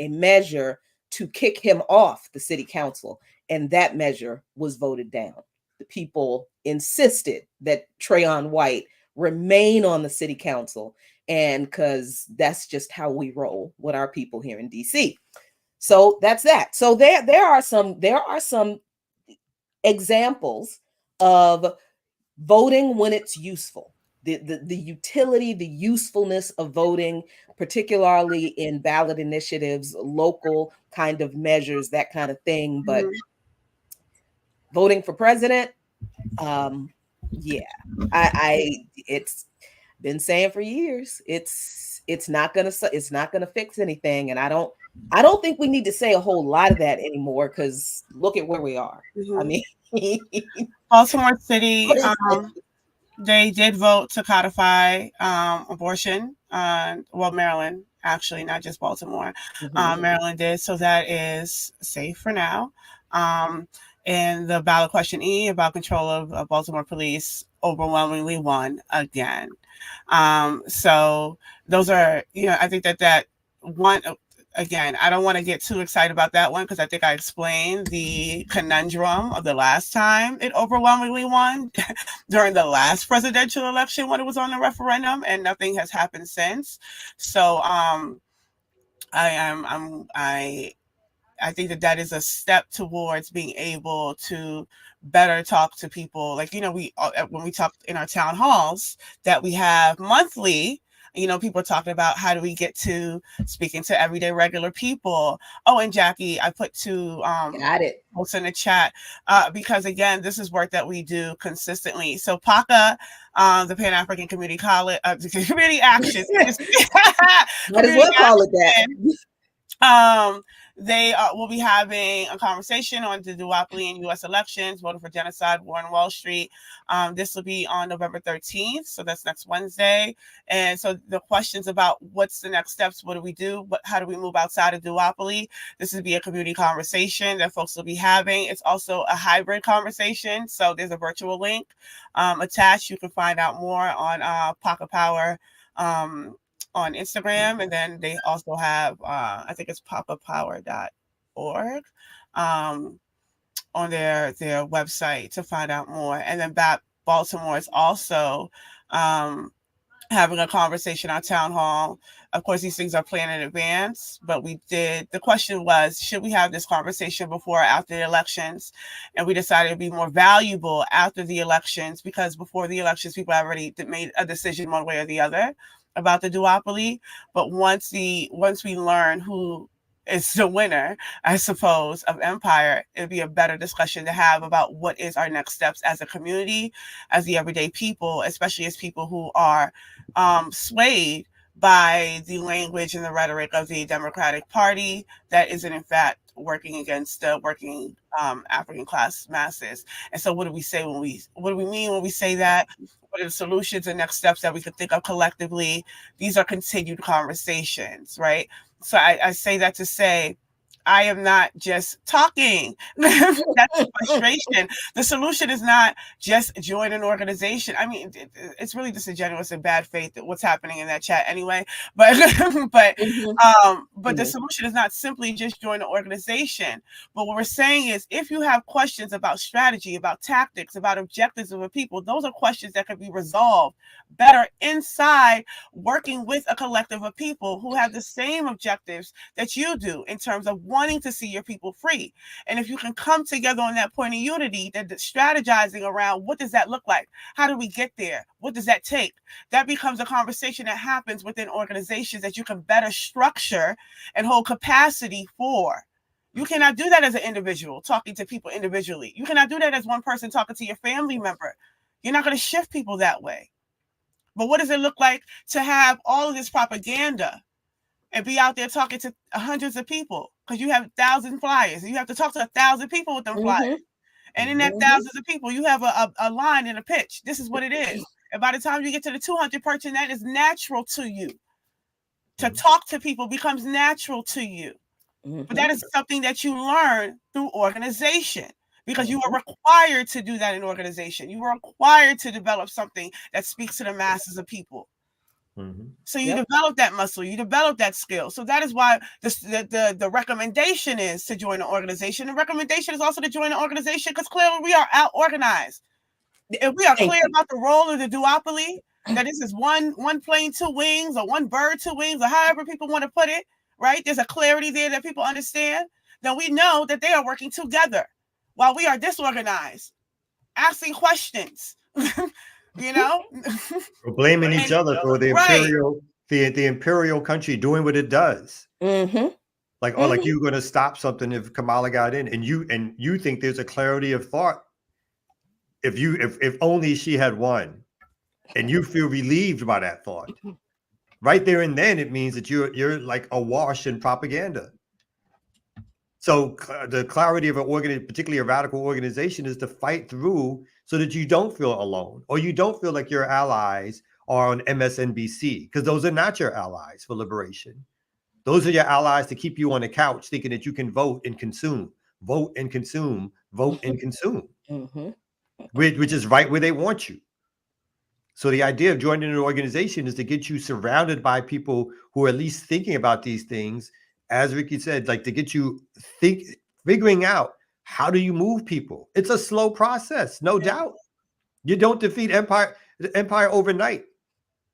measure to kick him off the city council, and that measure was voted down. The people insisted that Trayon White remain on the city council, and because that's just how we roll with our people here in DC. So that's that. So there are some examples of voting when it's useful. The utility, the usefulness of voting, particularly in ballot initiatives, local kind of measures, that kind of thing. But voting for president, it's been saying for years, it's not gonna fix anything, and I don't think we need to say a whole lot of that anymore, because look at where we are. I mean, Baltimore City. They did vote to codify abortion. Maryland, actually, not just Baltimore. Maryland did, so that is safe for now. And the ballot question E about control of Baltimore police overwhelmingly won again. So those are, I think that one, again, I don't want to get too excited about that one, because I think I explained the conundrum of the last time it overwhelmingly won during the last presidential election when it was on the referendum, and nothing has happened since. So I think that is a step towards being able to better talk to people. Like, when we talk in our town halls that we have monthly, people are talking about how do we get to speaking to everyday regular people. Oh, and Jackie, I put two got it posts in the chat because, again, this is work that we do consistently. So PACA, the Pan-African Community College, Community Action. Might as well call it that. They will be having a conversation on the duopoly in U.S. elections, voting for genocide, war on Wall Street. This will be on November 13th, so that's next Wednesday. And so the questions about what's the next steps, what do we do, how do we move outside of duopoly? This will be a community conversation that folks will be having. It's also a hybrid conversation, so there's a virtual link attached. You can find out more on Pocket Power on Instagram, and then they also have I think it's papapower.org on their website to find out more. And then Baltimore is also having a conversation on town hall. Of course, these things are planned in advance, but the question was, should we have this conversation before or after the elections? And we decided it'd be more valuable after the elections, because before the elections, people already made a decision one way or the other about the duopoly. But once we learn who is the winner, I suppose, of Empire, it'd be a better discussion to have about what is our next steps as a community, as the everyday people, especially as people who are swayed by the language and the rhetoric of the Democratic Party that isn't in fact working against the working African class masses. And so what do we mean when we say that? What are the solutions and next steps that we could think of collectively? These are continued conversations, right? So I say that to say, I am not just talking. That's the frustration. The solution is not just join an organization. I mean, it's really disingenuous and bad faith that what's happening in that chat anyway. But the solution is not simply just join an organization. But what we're saying is, if you have questions about strategy, about tactics, about objectives of a people, those are questions that can be resolved better inside working with a collective of people who have the same objectives that you do in terms of wanting to see your people free. And if you can come together on that point of unity, that strategizing around what does that look like? How do we get there? What does that take? That becomes a conversation that happens within organizations that you can better structure and hold capacity for. You cannot do that as an individual, talking to people individually. You cannot do that as one person talking to your family member. You're not going to shift people that way. But what does it look like to have all of this propaganda and be out there talking to hundreds of people? Because you have 1,000 flyers. You have to talk to 1,000 people with them flyers. And in that thousands of people, you have a line and a pitch. This is what it is. And by the time you get to the 200 person, that is natural to you. To talk to people becomes natural to you. But that is something that you learn through organization. Because you are required to do that in organization. You are required to develop something that speaks to the masses of people. So you develop that muscle, you develop that skill. So that is why the recommendation is to join an organization. The recommendation is also to join an organization because clearly we are out organized. If we are clear about the role of the duopoly, that this is one plane, two wings, or one bird, two wings, or however people want to put it, right? There's a clarity there that people understand. Then we know that they are working together. While we are disorganized, asking questions, you know, we're blaming each other for the imperial, the imperial country doing what it does. Like, oh, like you're going to stop something if Kamala got in, and you think there's a clarity of thought. If only she had won, and you feel relieved by that thought, right there and then, it means that you're like awash in propaganda. So the clarity of an organization, particularly a radical organization, is to fight through so that you don't feel alone, or you don't feel like your allies are on MSNBC, because those are not your allies for liberation. Those are your allies to keep you on the couch thinking that you can vote and consume, vote and consume, vote and consume, which is right where they want you. So the idea of joining an organization is to get you surrounded by people who are at least thinking about these things. As Ricky said, like to get you figuring out how do you move people. It's a slow process, no doubt. You don't defeat empire overnight.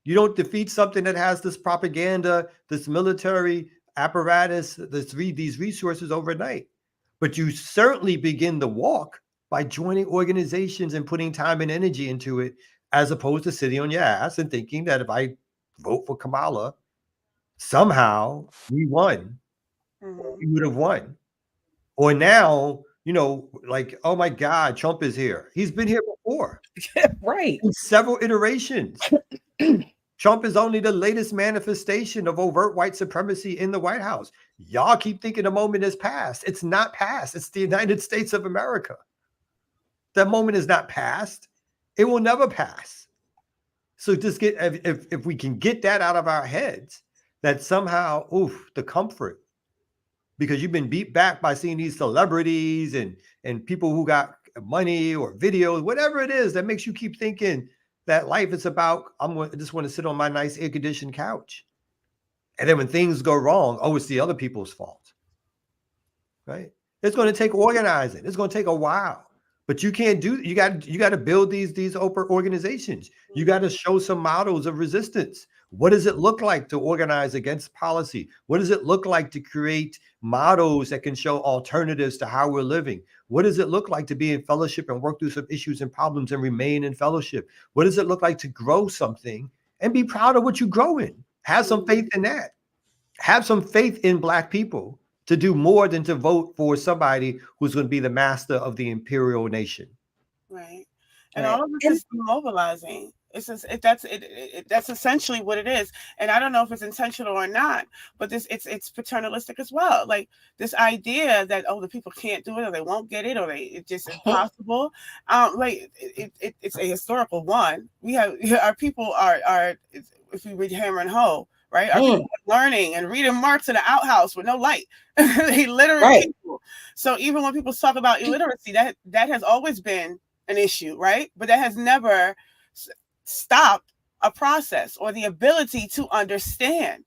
You don't defeat something that has this propaganda, this military apparatus, these resources overnight. But you certainly begin the walk by joining organizations and putting time and energy into it, as opposed to sitting on your ass and thinking that if I vote for Kamala, somehow we won. You would have won. Or now, you know, like, oh my God, Trump is here. He's been here before. Right. In several iterations. Trump is only the latest manifestation of overt white supremacy in the White House. Y'all keep thinking the moment is past. It's not past. It's the United States of America. That moment is not past. It will never pass. So just get, if we can get that out of our heads, that somehow, the comfort, because you've been beat back by seeing these celebrities and people who got money or videos, whatever it is that makes you keep thinking that life is about, I just want to sit on my nice air conditioned couch. And then when things go wrong, it's the other people's fault, right? It's going to take organizing. It's going to take a while. But you can't you got to build these open organizations. You got to show some models of resistance. What does it look like to organize against policy? What does it look like to create models that can show alternatives to how we're living? What does it look like to be in fellowship and work through some issues and problems and remain in fellowship? What does it look like to grow something and be proud of what you grow in? Have some faith in that. Have some faith in Black people to do more than to vote for somebody who's going to be the master of the imperial nation. Right. And all of this is mobilizing. That's essentially what it is. And I don't know if it's intentional or not, but it's paternalistic as well. Like this idea that, the people can't do it, or they won't get it, or it's just impossible. It's a historical one. We have our people are if we read Hammer and Hoe, right? Our people are learning and reading Marx in the outhouse with no light. Illiterate people. So even when people talk about illiteracy, that has always been an issue, right? But that has never stopped a process or the ability to understand.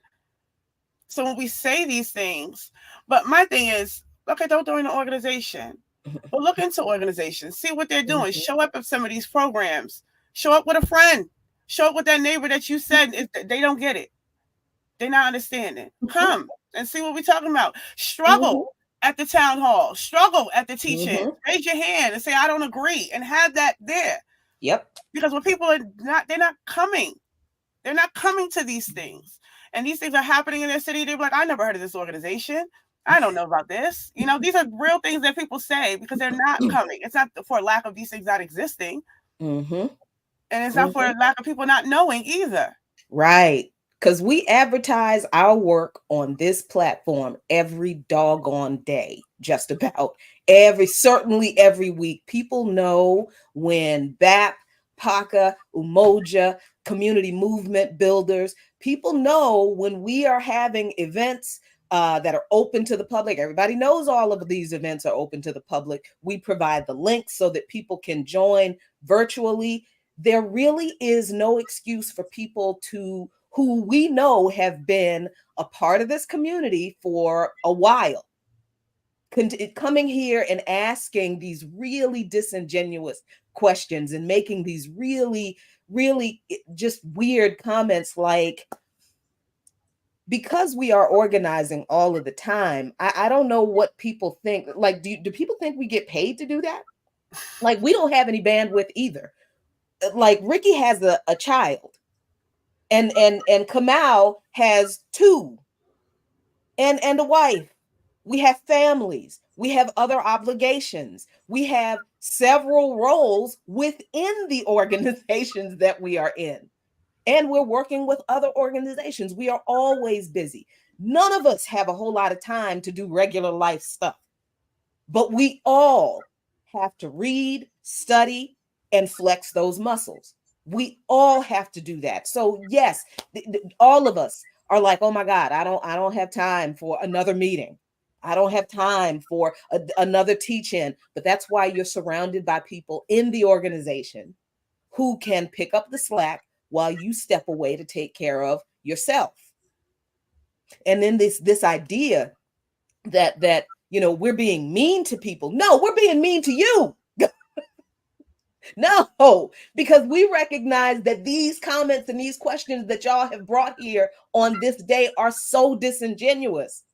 So when we say these things, but my thing is, okay, don't join an organization, but look into organizations, see what they're doing, show up at some of these programs, show up with a friend, show up with that neighbor that you said if they don't get it, they're not understanding. Come and see what we're talking about. Struggle at the town hall, struggle at the teach-in, raise your hand and say, I don't agree, and have that there. Yep. Because when people they're not coming to these things, and these things are happening in their city, they're like, I never heard of this organization. I don't know about this. These are real things that people say because they're not coming. It's not for lack of these things not existing. And it's not for lack of people not knowing either. Right. Because we advertise our work on this platform every doggone day, just about certainly every week. People know when BAP, PACA, Umoja, community movement builders, people know when we are having events that are open to the public. Everybody knows all of these events are open to the public. We provide the links so that people can join virtually. There really is no excuse for people who we know have been a part of this community for a while, coming here and asking these really disingenuous questions and making these really, really just weird comments like, because we are organizing all of the time, I don't know what people think. Like, do people think we get paid to do that? Like, we don't have any bandwidth either. Like, Ricky has a child. And Kamal has 2 and a wife. We have families. We have other obligations. We have several roles within the organizations that we are in. And we're working with other organizations. We are always busy. None of us have a whole lot of time to do regular life stuff. But we all have to read, study, and flex those muscles. We all have to do that. So yes, all of us are like, oh my God, I don't have time for another meeting. I don't have time for another teach-in. But that's why you're surrounded by people in the organization who can pick up the slack while you step away to take care of yourself. And then this idea that we're being mean to people. No, we're being mean to you. No, because we recognize that these comments and these questions that y'all have brought here on this day are so disingenuous.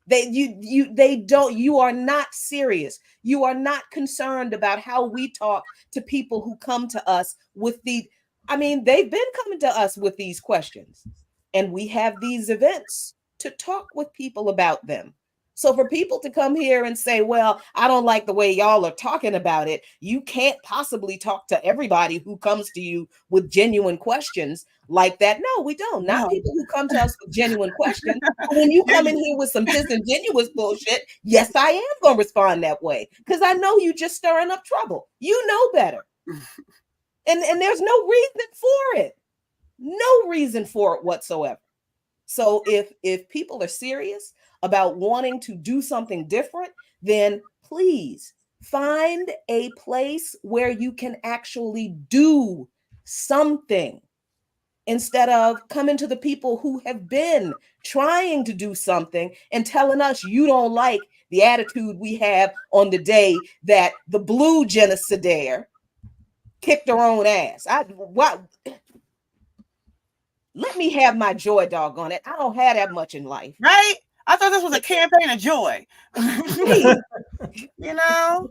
You are not serious. You are not concerned about how we talk to people who come to us with they've been coming to us with these questions, and we have these events to talk with people about them. So for people to come here and say, well, I don't like the way y'all are talking about it, you can't possibly talk to everybody who comes to you with genuine questions like that. No, we don't. Not No. people who come to us with genuine questions. But when you come in here with some disingenuous bullshit, yes, I am going to respond that way because I know you just stirring up trouble. You know better. And there's no reason for it. No reason for it whatsoever. So if people are serious about wanting to do something different, then please find a place where you can actually do something instead of coming to the people who have been trying to do something and telling us you don't like the attitude we have on the day that the blue genocidaire kicked her own ass. Let me have my joy, doggone it. I don't have that much in life. Right? I thought this was a campaign of joy. You know?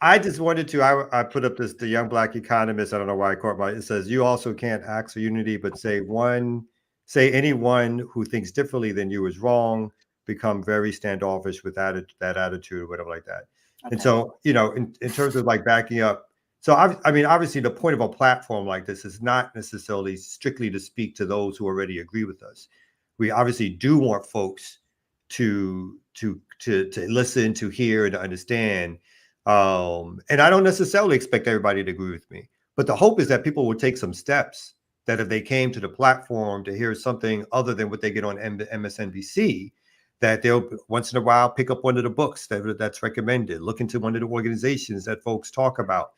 I just wanted to, I put up the Young Black Economist. I don't know why I caught it says, you also can't ask for unity, but say anyone who thinks differently than you is wrong, become very standoffish with that attitude, whatever like that. Okay. And so, in terms of like backing up, so I mean, obviously the point of a platform like this is not necessarily strictly to speak to those who already agree with us. We obviously do want folks to listen, to hear, and to understand. And I don't necessarily expect everybody to agree with me, but the hope is that people will take some steps, that if they came to the platform to hear something other than what they get on MSNBC, that they'll once in a while pick up one of the books that's recommended, look into one of the organizations that folks talk about,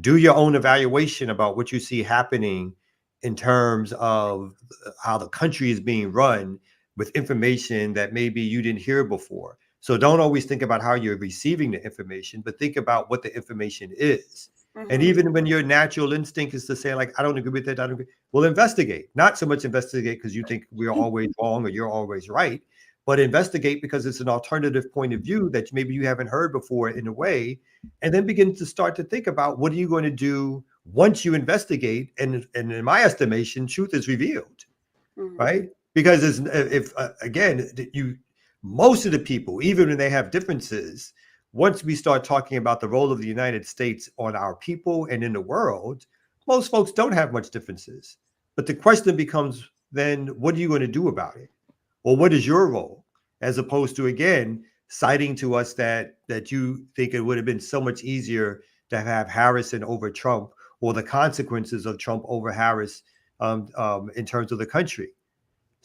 do your own evaluation about what you see happening in terms of how the country is being run with information that maybe you didn't hear before. So don't always think about how you're receiving the information, but think about what the information is. Mm-hmm. And even when your natural instinct is to say, like, I don't agree with it, I don't agree, well, investigate. Not so much investigate because you think we're always wrong or you're always right, but investigate because it's an alternative point of view that maybe you haven't heard before in a way, and then begin to start to think about what are you going to do once you investigate, and in my estimation, truth is revealed, mm-hmm. right? Because most of the people, even when they have differences, once we start talking about the role of the United States on our people and in the world, most folks don't have much differences. But the question becomes then, what are you going to do about it? Or what is your role? As opposed to, again, citing to us that you think it would have been so much easier to have Harrison over Trump, or the consequences of Trump over Harris in terms of the country.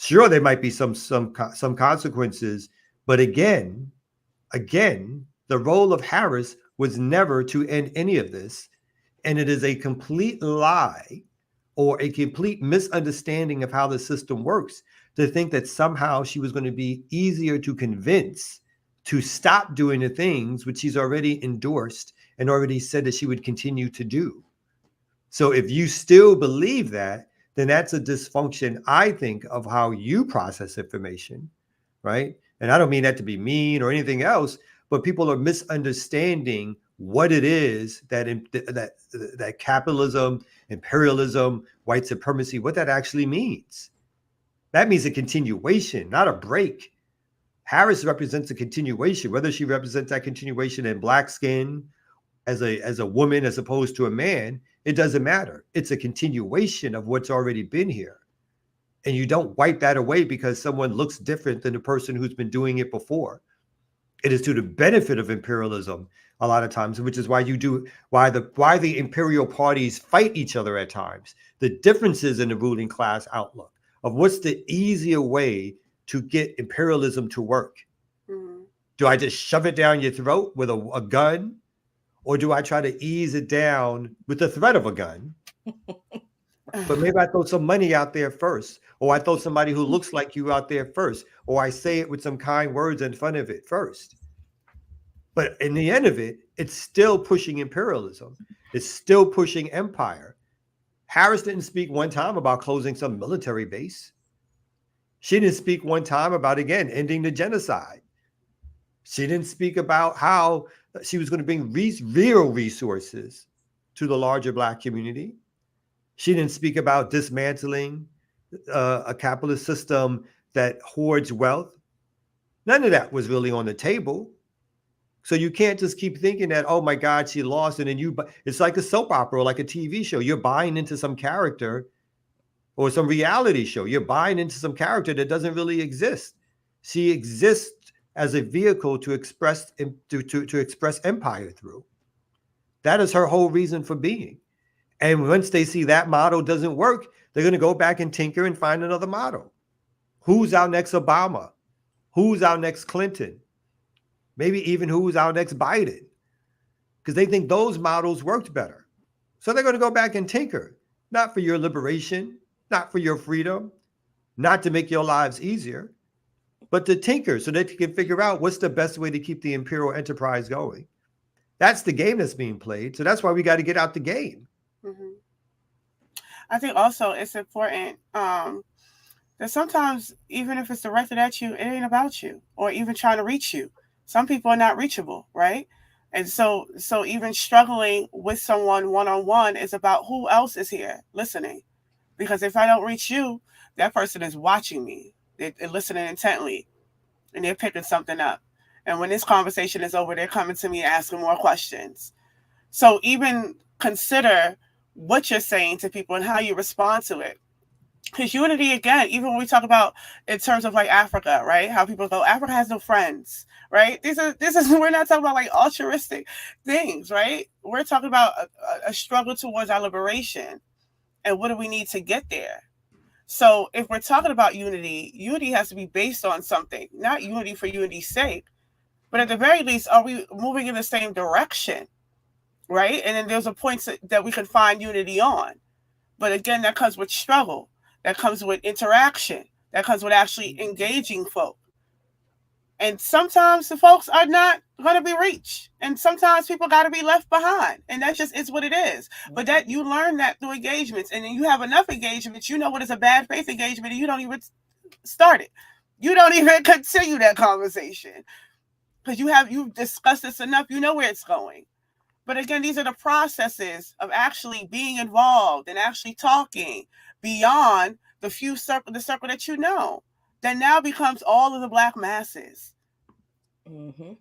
Sure, there might be some consequences, but again, the role of Harris was never to end any of this, and it is a complete lie or a complete misunderstanding of how the system works to think that somehow she was going to be easier to convince to stop doing the things which she's already endorsed and already said that she would continue to do. So if you still believe that, then that's a dysfunction, I think, of how you process information, right? And I don't mean that to be mean or anything else, but people are misunderstanding what it is that capitalism, imperialism, white supremacy, what that actually means. That means a continuation, not a break. Harris represents a continuation, whether she represents that continuation in black skin, as a woman as opposed to a man, it doesn't matter. It's a continuation of what's already been here. And you don't wipe that away because someone looks different than the person who's been doing it before. It is to the benefit of imperialism a lot of times, which is why the imperial parties fight each other at times. The differences in the ruling class outlook of what's the easier way to get imperialism to work. Mm-hmm. Do I just shove it down your throat with a gun? Or do I try to ease it down with the threat of a gun? But maybe I throw some money out there first, or I throw somebody who looks like you out there first, or I say it with some kind words in front of it first. But in the end of it, it's still pushing imperialism. It's still pushing empire. Harris didn't speak one time about closing some military base. She didn't speak one time about, again, ending the genocide. She didn't speak about how she was going to bring real resources to the larger Black community. She didn't speak about dismantling a capitalist system that hoards wealth. None of that was really on the table. So you can't just keep thinking that, oh my God, she lost. And then it's like a soap opera, or like a TV show. You're buying into some character or some reality show. You're buying into some character that doesn't really exist. She exists as a vehicle to express to express empire through. That is her whole reason for being. And once they see that model doesn't work, they're going to go back and tinker and find another model. Who's our next Obama? Who's our next Clinton? Maybe even who's our next Biden? Because they think those models worked better. So they're going to go back and tinker, not for your liberation, not for your freedom, not to make your lives easier, but to tinker so that you can figure out what's the best way to keep the imperial enterprise going. That's the game that's being played. So that's why we got to get out the game. Mm-hmm. I think also it's important that sometimes, even if it's directed at you, it ain't about you or even trying to reach you. Some people are not reachable, right? And so even struggling with someone one-on-one is about who else is here listening. Because if I don't reach you, that person is watching me. They're listening intently and they're picking something up. And when this conversation is over, they're coming to me asking more questions. So even consider what you're saying to people and how you respond to it. Because unity, again, even when we talk about in terms of like Africa, right? How people go, Africa has no friends, right? This is we're not talking about like altruistic things, right? We're talking about a struggle towards our liberation. And what do we need to get there? So if we're talking about unity, unity has to be based on something, not unity for unity's sake. But at the very least, are we moving in the same direction, right? And then there's a point that we can find unity on. But again, that comes with struggle. That comes with interaction. That comes with actually engaging folk. And sometimes the folks are not going to be reached. And sometimes people got to be left behind. And that just is what it is. But that you learn that through engagements. And then you have enough engagements. You know what is a bad faith engagement and you don't even start it. You don't even continue that conversation. Because you've discussed this enough. You know where it's going. But again, these are the processes of actually being involved and actually talking beyond the circle that you know. That now becomes all of the Black masses. Mm-hmm.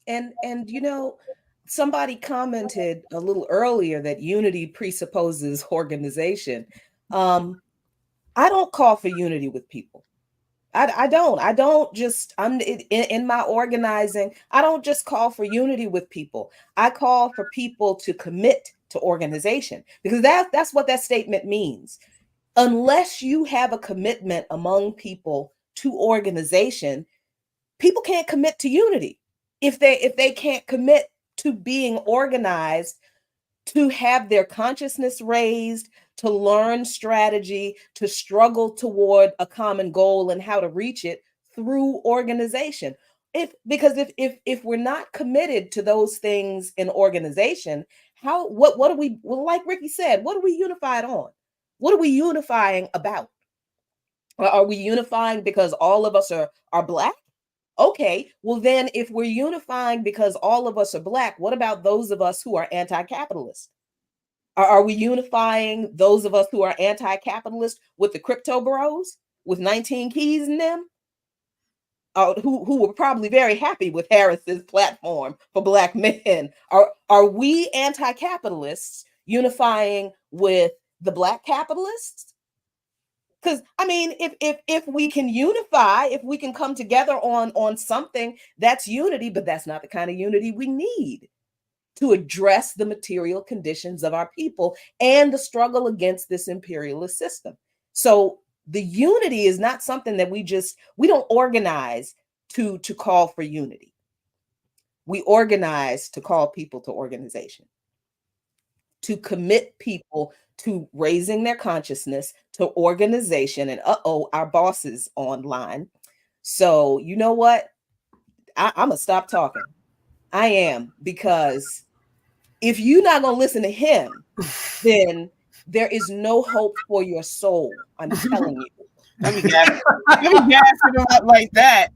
And you know, somebody commented a little earlier that unity presupposes organization. I don't call for unity with people. I don't just, I'm in my organizing, I don't just call for unity with people. I call for people to commit to organization, because that's what that statement means. Unless you have a commitment among people to organization, people can't commit to unity. If they can't commit to being organized, to have their consciousness raised, to learn strategy, to struggle toward a common goal and how to reach it through organization. If we're not committed to those things in organization, what are we, well, like Ricky said, what are we unified on? What are we unifying about? Are we unifying because all of us are Black? Okay, well then if we're unifying because all of us are Black, what about those of us who are anti-capitalist? Are we unifying those of us who are anti-capitalist with the crypto bros with 19 keys in them? Who were probably very happy with Harris's platform for Black men? Are we anti-capitalists unifying with the Black capitalists? Because I mean, if we can unify, if we can come together on something, that's unity, but that's not the kind of unity we need to address the material conditions of our people and the struggle against this imperialist system. So the unity is not something that we don't organize to call for unity. We organize to call people to organization, to commit people to raising their consciousness, to organization. And our boss is online. So you know what? I'm gonna stop talking. I am, because if you're not gonna listen to him, then there is no hope for your soul. I'm telling you. Let me gas it up like that.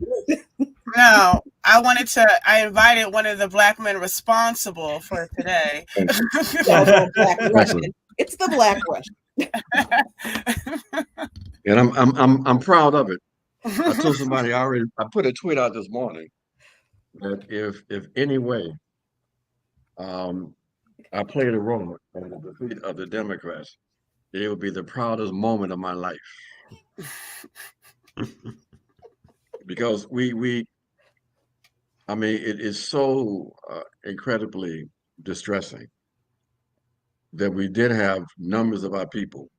No, I invited one of the Black men responsible for today. Black Russian. It's the Black Russian. And I'm proud of it. I told somebody I put a tweet out this morning that if any way I played a role in the defeat of the Democrats, it would be the proudest moment of my life because I mean, it is so incredibly distressing that we did have numbers of our people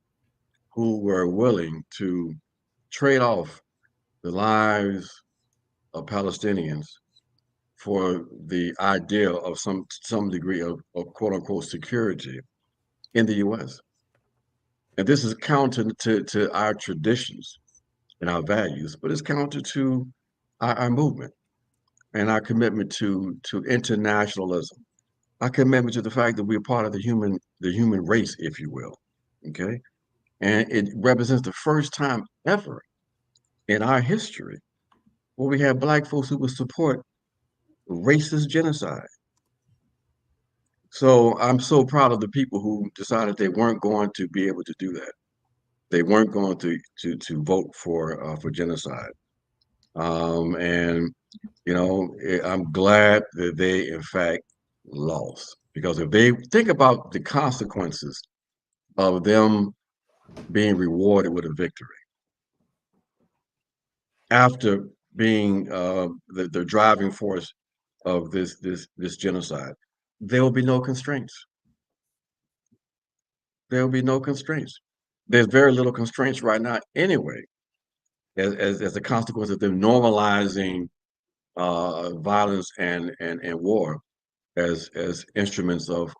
who were willing to trade off the lives of Palestinians for the idea of some degree of quote unquote security in the U.S. And this is counter to our traditions and our values, but it's counter to our movement and our commitment to internationalism, our commitment to the fact that we're part of the human race, if you will. Okay. And it represents the first time ever in our history where we have Black folks who would support racist genocide. So I'm so proud of the people who decided they weren't going to be able to do that. They weren't going to vote for genocide. And I'm glad that they in fact lost, because if they think about the consequences of them being rewarded with a victory after being the driving force of this genocide, there will be no constraints. There will be no constraints. There's very little constraints right now anyway, as a consequence of them normalizing violence and war as instruments of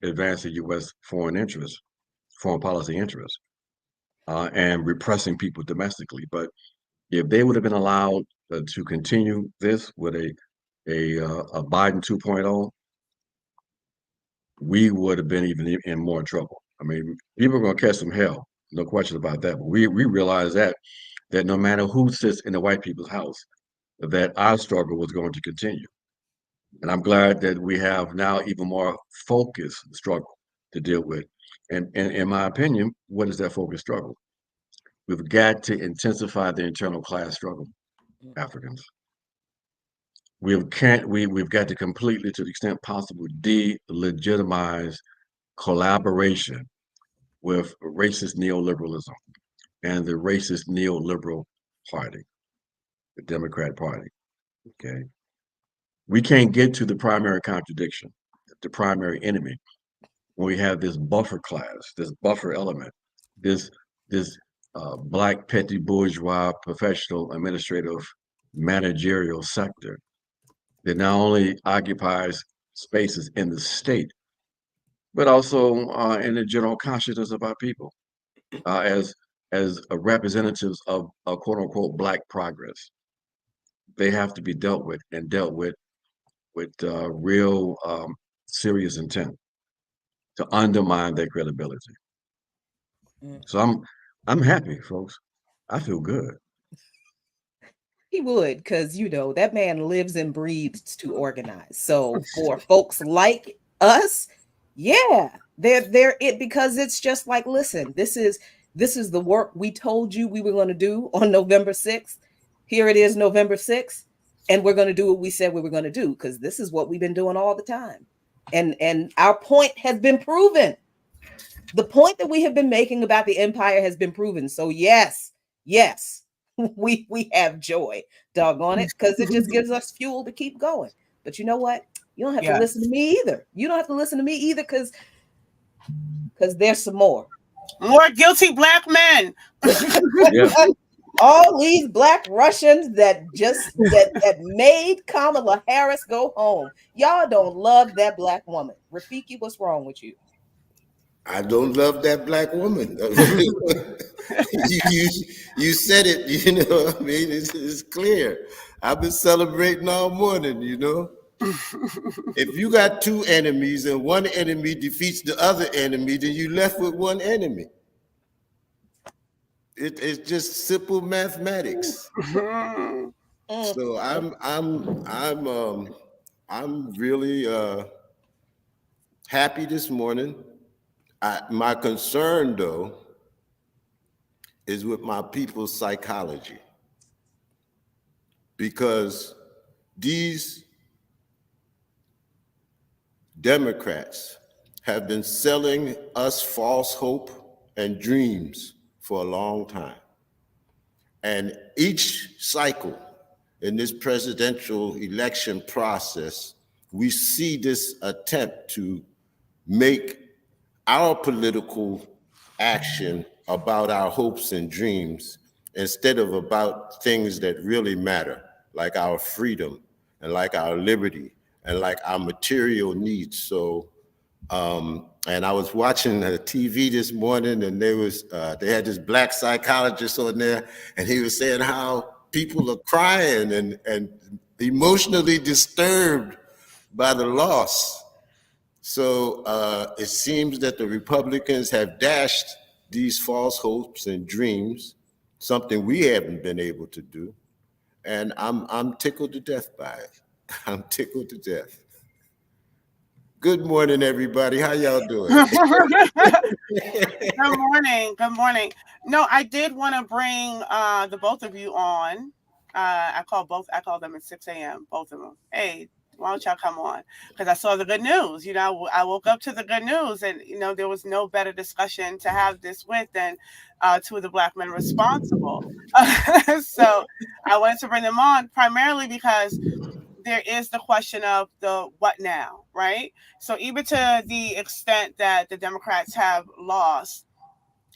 advancing U.S. foreign interests, foreign policy interests, and repressing people domestically. But if they would have been allowed to continue this with a Biden 2.0, we would have been even in more trouble. I mean, people are going to catch some hell, no question about that. But we realize that no matter who sits in the white people's house, that our struggle was going to continue. And I'm glad that we have now even more focused struggle to deal with. And in my opinion, what is that focused struggle? We've got to intensify the internal class struggle, Africans. We've got to completely, to the extent possible, delegitimize collaboration with racist neoliberalism and the racist neoliberal party, the Democrat Party. Okay. We can't get to the primary contradiction, the primary enemy, when we have this buffer class, this buffer element, this Black petty bourgeois professional administrative managerial sector that not only occupies spaces in the state, but also in the general consciousness of our people as representatives of quote unquote Black progress. They have to be dealt with, and dealt with real serious intent to undermine their credibility. So I'm happy, folks. I feel good. He would, because that man lives and breathes to organize. So for folks like us, yeah, they're it, because it's just like, listen, this is the work we told you we were going to do on November 6th. Here it is, November 6th, and we're going to do what we said we were going to do, because this is what we've been doing all the time. And our point has been proven. The point that we have been making about the empire has been proven. So yes, we have joy, doggone it, because it just gives us fuel to keep going. But you know what? You don't have to listen to me either. You don't have to listen to me either, because there's some more guilty Black men. All these Black Russians that made Kamala Harris go home. Y'all don't love that Black woman. Rafiki, what's wrong with you? I don't love that Black woman. you said it, I mean, it's clear. I've been celebrating all morning, If you got two enemies and one enemy defeats the other enemy, then you left with one enemy. It's just simple mathematics. So I'm really happy this morning. My concern, though, is with my people's psychology. because these Democrats have been selling us false hope and dreams for a long time. And each cycle in this presidential election process, we see this attempt to make our political action about our hopes and dreams instead of about things that really matter, like our freedom and like our liberty and like our material needs. So, and I was watching the TV this morning, and they had this black psychologist on there, and he was saying how people are crying and emotionally disturbed by the loss. So it seems that the Republicans have dashed these false hopes and dreams, something we haven't been able to do. And I'm tickled to death by it. I'm tickled to death. Good morning, everybody. How y'all doing? Good morning. Good morning. No, I did want to bring the both of you on. I call them at 6 a.m. Both of them. Hey, why don't y'all come on? Because I saw the good news. You know, I woke up to the good news, and you know, there was no better discussion to have this with than two of the Black men responsible. So I wanted to bring them on primarily because there is the question of the what now, right? So even to the extent that the Democrats have lost,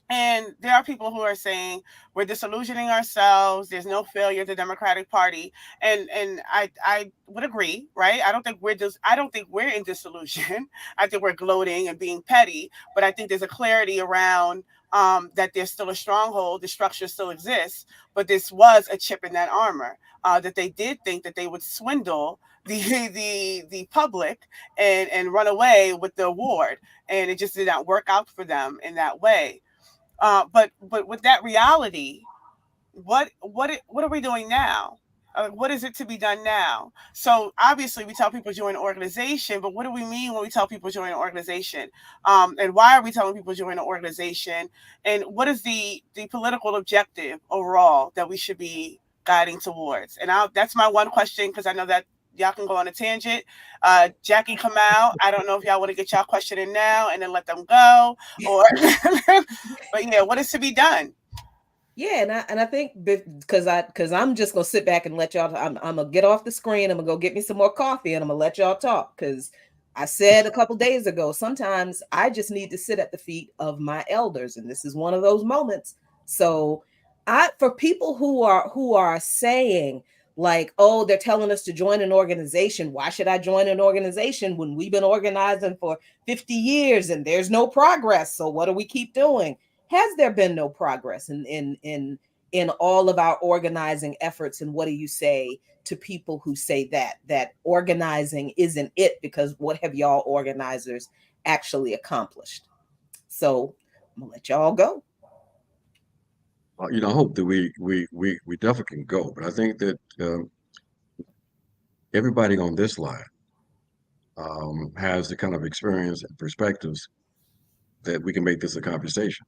and there are people who are saying we're disillusioning ourselves. There's no failure of the Democratic Party, and I would agree, right? I don't think we're in disillusion. I think we're gloating and being petty, but I think there's a clarity around that there's still a stronghold. The structure still exists, but this was a chip in that armor. That they did think that they would swindle the public and run away with the award, and it just did not work out for them in that way. But with that reality, what are we doing now? What is it to be done now? So obviously we tell people join an organization, but what do we mean when we tell people join an organization? And why are we telling people join an organization? And what is the political objective overall that we should be guiding towards? And that's my one question, because I know that y'all can go on a tangent. Jackie, come out. I don't know if y'all want to get y'all question in now and then let them go, or but yeah, what is to be done? Yeah, and I think because I'm just gonna sit back and let y'all. I'm gonna get off the screen. I'm gonna go get me some more coffee, and I'm gonna let y'all talk. Because I said a couple days ago, sometimes I just need to sit at the feet of my elders, and this is one of those moments. So, for people who are saying like, oh, they're telling us to join an organization. Why should I join an organization when we've been organizing for 50 years and there's no progress? So what do we keep doing? Has there been no progress in all of our organizing efforts? And what do you say to people who say that organizing isn't it? Because what have y'all organizers actually accomplished? So I'm gonna let y'all go. You know, I hope that we definitely can go, but I think that everybody on this line has the kind of experience and perspectives that we can make this a conversation.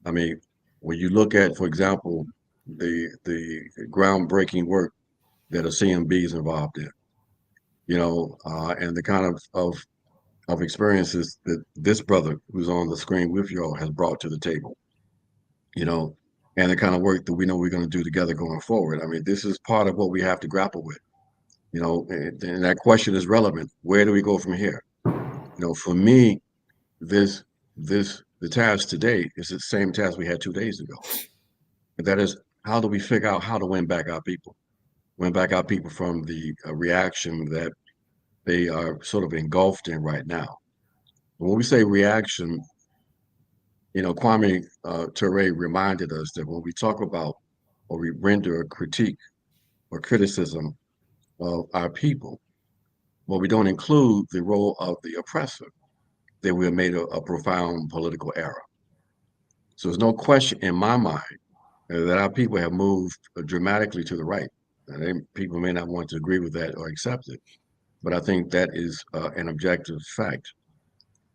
I mean, when you look at, for example, the groundbreaking work that a CMB is involved in, you know, and the kind of experiences that this brother who's on the screen with y'all has brought to the table, you know, and the kind of work that we know we're going to do together going forward. I mean, this is part of what we have to grapple with, you know, and that question is relevant. Where do we go from here? You know, for me, the task today is the same task we had 2 days ago. And that is, how do we figure out how to win back our people from the reaction that they are sort of engulfed in right now. When we say reaction, you know, Kwame Ture reminded us that when we talk about or we render a critique or criticism of our people, well, we don't include the role of the oppressor, that we have made a profound political error. So there's no question in my mind that our people have moved dramatically to the right. And people may not want to agree with that or accept it, but I think that is an objective fact.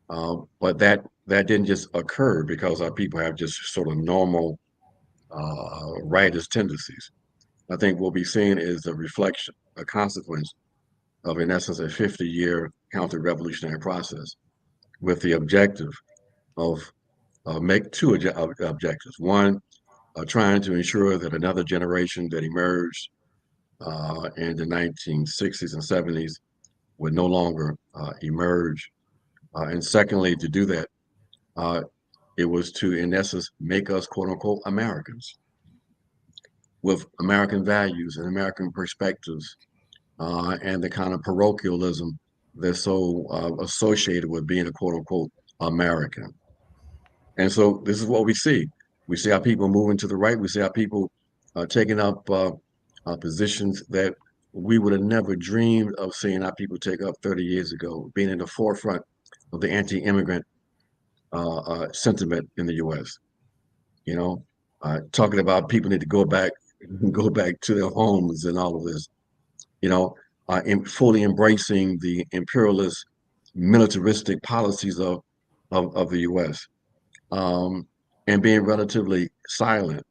But that didn't just occur because our people have just sort of normal rightist tendencies. I think what we're seeing is a reflection, a consequence of, in essence, a 50-year counter-revolutionary process with the objective of make two objectives. One, trying to ensure that another generation that emerged in the 1960s and 70s would no longer emerge. And secondly, to do that, it was to, in essence, make us, quote unquote, Americans with American values and American perspectives and the kind of parochialism that's so associated with being a, quote unquote, American. And so this is what we see. We see our people moving to the right. We see our people taking up positions that we would have never dreamed of seeing our people take up 30 years ago, being in the forefront of the anti-immigrant sentiment in the U.S. You know, talking about people need to go back to their homes and all of this. You know, fully embracing the imperialist, militaristic policies of the U.S. And being relatively silent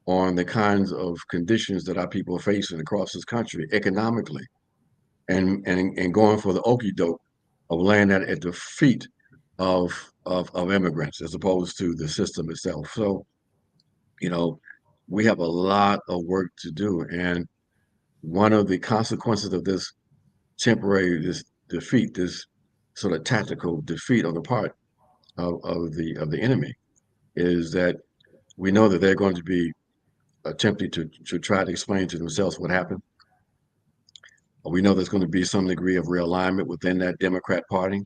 on the kinds of conditions that our people are facing across this country economically, and going for the okie doke of laying that at the feet of immigrants as opposed to the system itself. So, you know, we have a lot of work to do, and one of the consequences of this this defeat, this sort of tactical defeat on the part of the enemy, is that we know that they're going to be attempting to try to explain to themselves what happened. We know there's going to be some degree of realignment within that Democrat Party.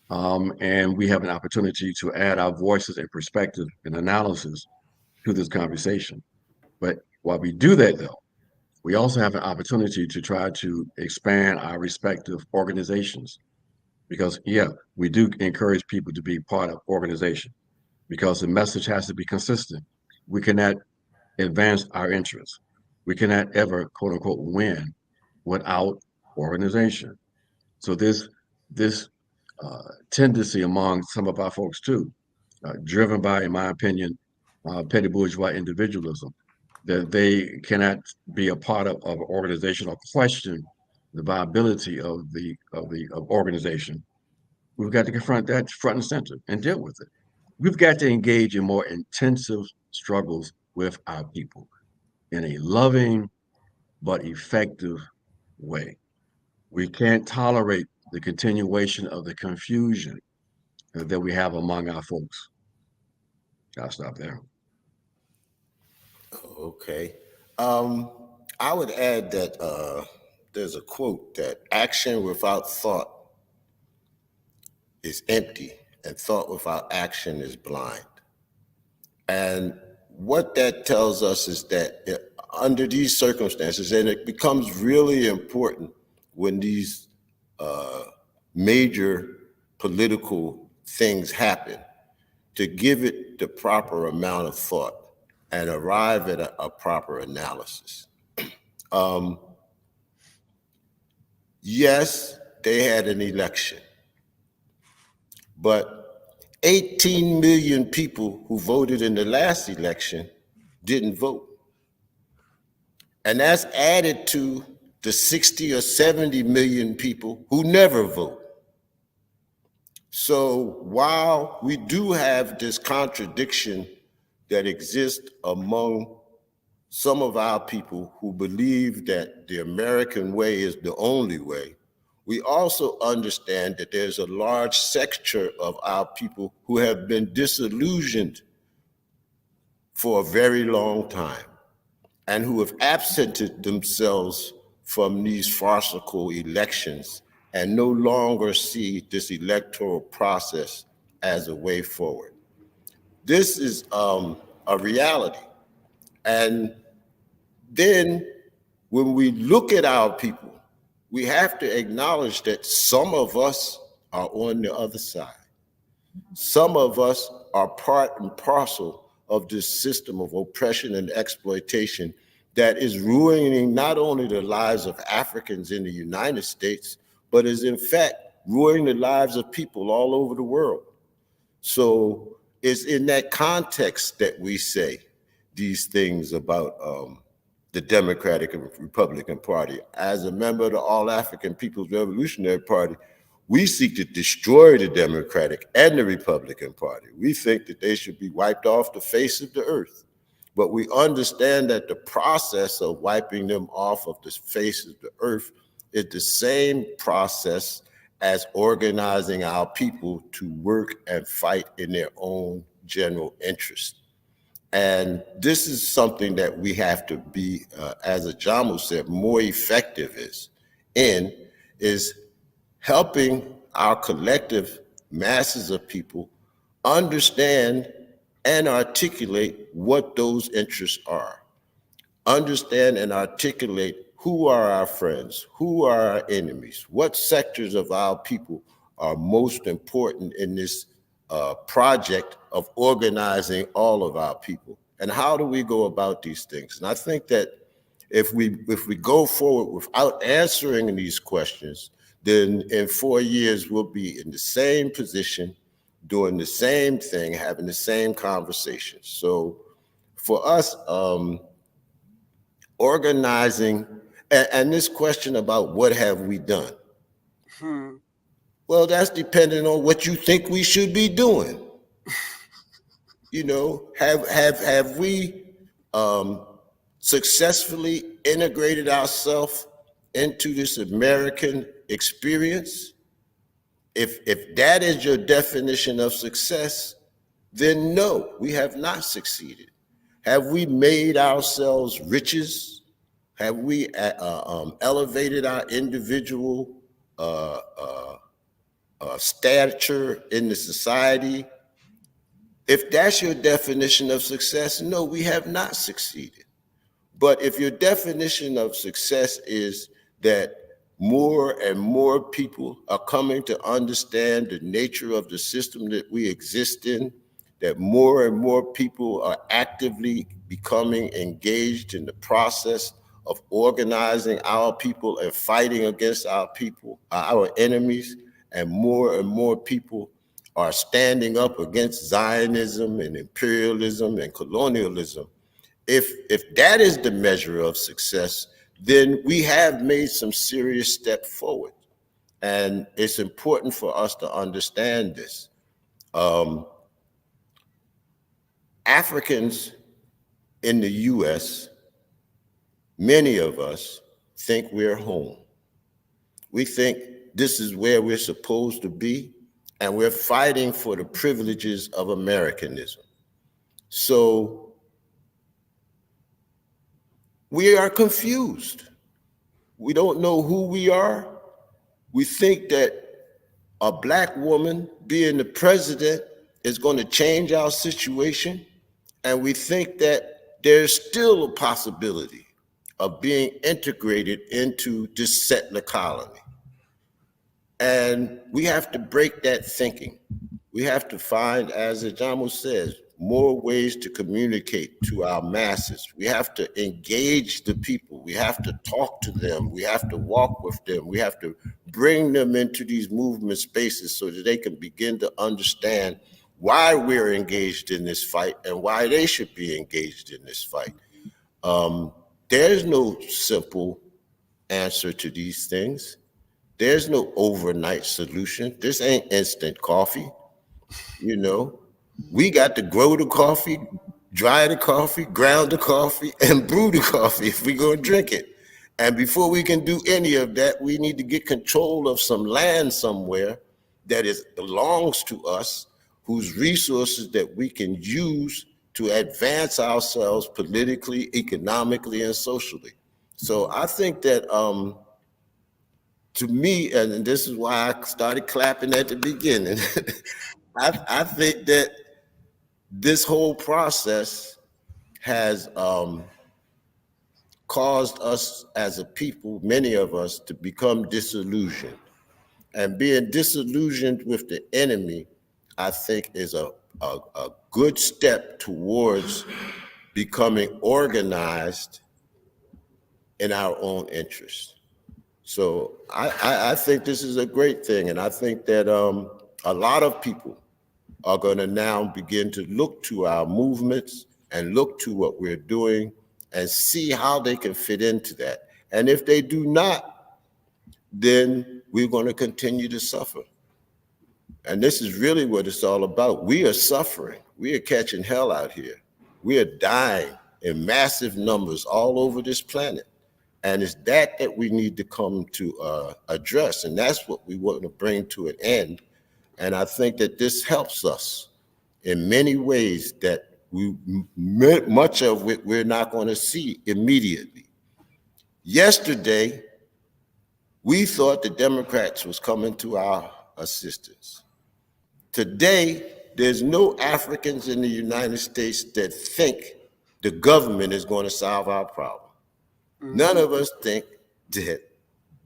And we have an opportunity to add our voices and perspective and analysis to this conversation. But while we do that, though, we also have an opportunity to try to expand our respective organizations. Because, yeah, we do encourage people to be part of organization because the message has to be consistent. We cannot advance our interests. We cannot ever, quote unquote, win without organization. So this tendency among some of our folks too, driven by, in my opinion, petty bourgeois individualism, that they cannot be a part of an organization or question the viability of organization. We've got to confront that front and center and deal with it. We've got to engage in more intensive struggles with our people in a loving but effective way. We can't tolerate the continuation of the confusion that we have among our folks. I'll stop there. Okay. I would add that there's a quote that action without thought is empty, and thought without action is blind. And what that tells us is that under these circumstances, and it becomes really important when these major political things happen, to give it the proper amount of thought and arrive at a proper analysis. Yes, they had an election, but 18 million people who voted in the last election didn't vote. And that's added to the 60 or 70 million people who never vote. So while we do have this contradiction that exists among some of our people who believe that the American way is the only way, we also understand that there's a large sector of our people who have been disillusioned for a very long time and who have absented themselves from these farcical elections and no longer see this electoral process as a way forward. This is a reality. And then when we look at our people, we have to acknowledge that some of us are on the other side. Some of us are part and parcel of this system of oppression and exploitation that is ruining not only the lives of Africans in the United States, but is in fact ruining the lives of people all over the world. So it's in that context that we say these things about the Democratic and Republican Party. As a member of the All African People's Revolutionary Party, we seek to destroy the Democratic and the Republican Party. We think that they should be wiped off the face of the earth. But we understand that the process of wiping them off of the face of the earth is the same process as organizing our people to work and fight in their own general interest. And this is something that we have to be, as Ajamu said, more effective is helping our collective masses of people understand and articulate what those interests are. Understand and articulate who are our friends, who are our enemies, what sectors of our people are most important in this project of organizing all of our people. And how do we go about these things? And I think that if we go forward without answering these questions, then in 4 years we'll be in the same position, doing the same thing, having the same conversations. So for us, organizing, and this question about what have we done? Well, that's dependent on what you think we should be doing. You know, have we successfully integrated ourselves into this American experience? If that is your definition of success, then no, we have not succeeded. Have we made ourselves riches? Have we elevated our individual stature in the society? If that's your definition of success, no, we have not succeeded. But if your definition of success is that more and more people are coming to understand the nature of the system that we exist in, that more and more people are actively becoming engaged in the process of organizing our people and fighting against our people, our enemies, and more people are standing up against Zionism and imperialism and colonialism. If that is the measure of success, then we have made some serious step forward. And it's important for us to understand this. Africans in the US, many of us think we're home. We think this is where we're supposed to be, and we're fighting for the privileges of Americanism. So we are confused. We don't know who we are. We think that a Black woman being the president is going to change our situation. And we think that there's still a possibility of being integrated into this settler colony. And we have to break that thinking. We have to find, as Ajamu says, more ways to communicate to our masses. We have to engage the people. We have to talk to them. We have to walk with them. We have to bring them into these movement spaces so that they can begin to understand why we're engaged in this fight and why they should be engaged in this fight. There's no simple answer to these things. There's no overnight solution. This ain't instant coffee. You know, we got to grow the coffee, dry the coffee, ground the coffee, and brew the coffee if we're going to drink it. And before we can do any of that, we need to get control of some land somewhere that belongs to us, whose resources that we can use to advance ourselves politically, economically, and socially. So I think that to me, and this is why I started clapping at the beginning, I think that this whole process has caused us as a people, many of us, to become disillusioned. And being disillusioned with the enemy, I think, is a good step towards becoming organized in our own interest. So I think this is a great thing. And I think that a lot of people are going to now begin to look to our movements and look to what we're doing and see how they can fit into that. And if they do not, then we're going to continue to suffer. And this is really what it's all about. We are suffering. We are catching hell out here. We are dying in massive numbers all over this planet. And it's that we need to come to address. And that's what we want to bring to an end. And I think that this helps us in many ways that much of it we're not going to see immediately. Yesterday, we thought the Democrats was coming to our assistance. Today, there's no Africans in the United States that think the government is going to solve our problem. None of us think that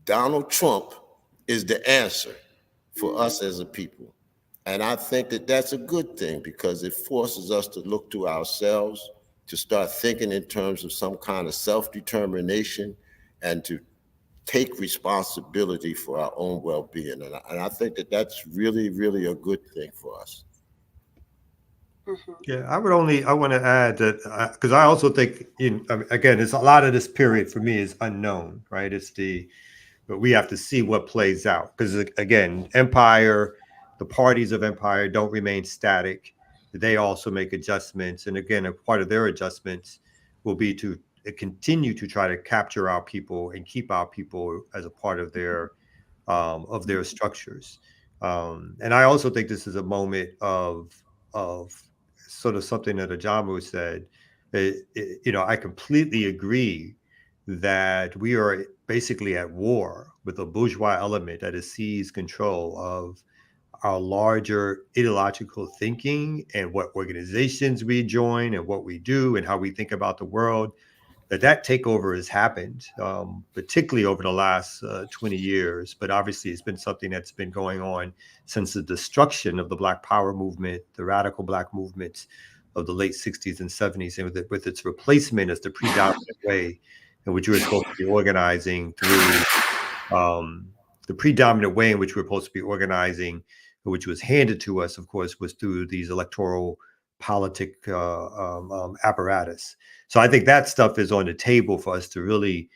Donald Trump is the answer for us as a people. And I think that that's a good thing because it forces us to look to ourselves, to start thinking in terms of some kind of self-determination and to take responsibility for our own well-being. And I think that that's really, really a good thing for us. Yeah, I want to add that because I also think, again, it's a lot of this period for me is unknown, right? But we have to see what plays out because again, empire, the parties of empire don't remain static. They also make adjustments. And again, a part of their adjustments will be to continue to try to capture our people and keep our people as a part of their structures. And I also think this is a moment of sort of something that Ajamu said. I completely agree that we are basically at war with a bourgeois element that has seized control of our larger ideological thinking and what organizations we join and what we do and how we think about the world. That takeover has happened, particularly over the last 20 years. But obviously, it's been something that's been going on since the destruction of the Black Power movement, the radical Black movements of the late 60s and 70s, and with its replacement as the predominant way in which we were supposed to be organizing through the predominant way in which we're supposed to be organizing, which was handed to us, of course, was through these electoral politic apparatus. So I think that stuff is on the table for us to really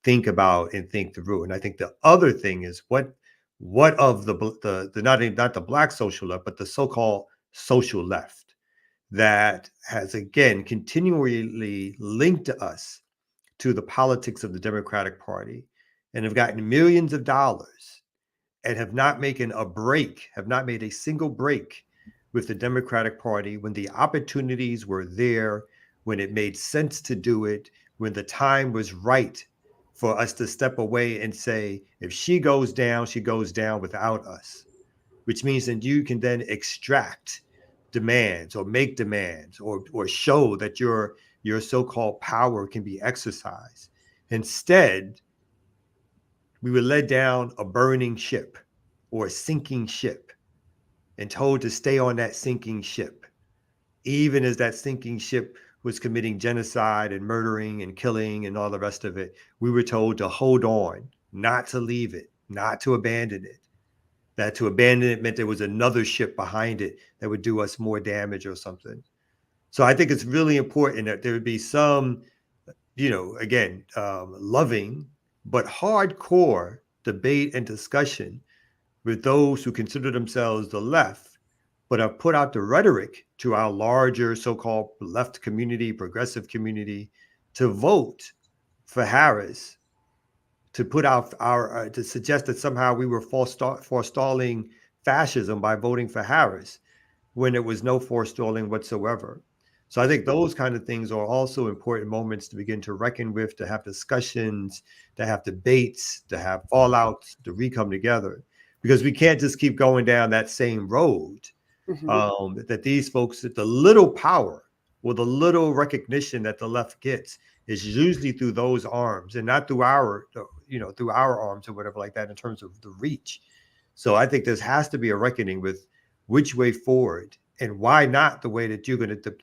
think about and think through. And I think the other thing is what of the not the Black social left, but the so-called social left that has again continually linked us to the politics of the Democratic Party and have gotten millions of dollars and have not made a single break with the Democratic Party when the opportunities were there, when it made sense to do it, when the time was right for us to step away and say, if she goes down without us, which means that you can then extract demands or make demands or show that your so-called power can be exercised. Instead, we were led down a burning ship or a sinking ship and told to stay on that sinking ship, even as that sinking ship was committing genocide and murdering and killing and all the rest of it. We were told to hold on, not to leave it, not to abandon it. That to abandon it meant there was another ship behind it that would do us more damage or something. So I think it's really important that there would be some, loving but hardcore debate and discussion with those who consider themselves the left, but have put out the rhetoric to our larger so-called left community, progressive community, to vote for Harris, to put out to suggest that somehow we were forestalling fascism by voting for Harris, when there was no forestalling whatsoever. So I think those kind of things are also important moments to begin to reckon with, to have discussions, to have debates, to have fallouts, to re-come together. Because we can't just keep going down that same road. That these folks, that the little power or the little recognition that the left gets is usually through those arms and not through our arms or whatever like that in terms of the reach. So I think there has to be a reckoning with which way forward and why not the way that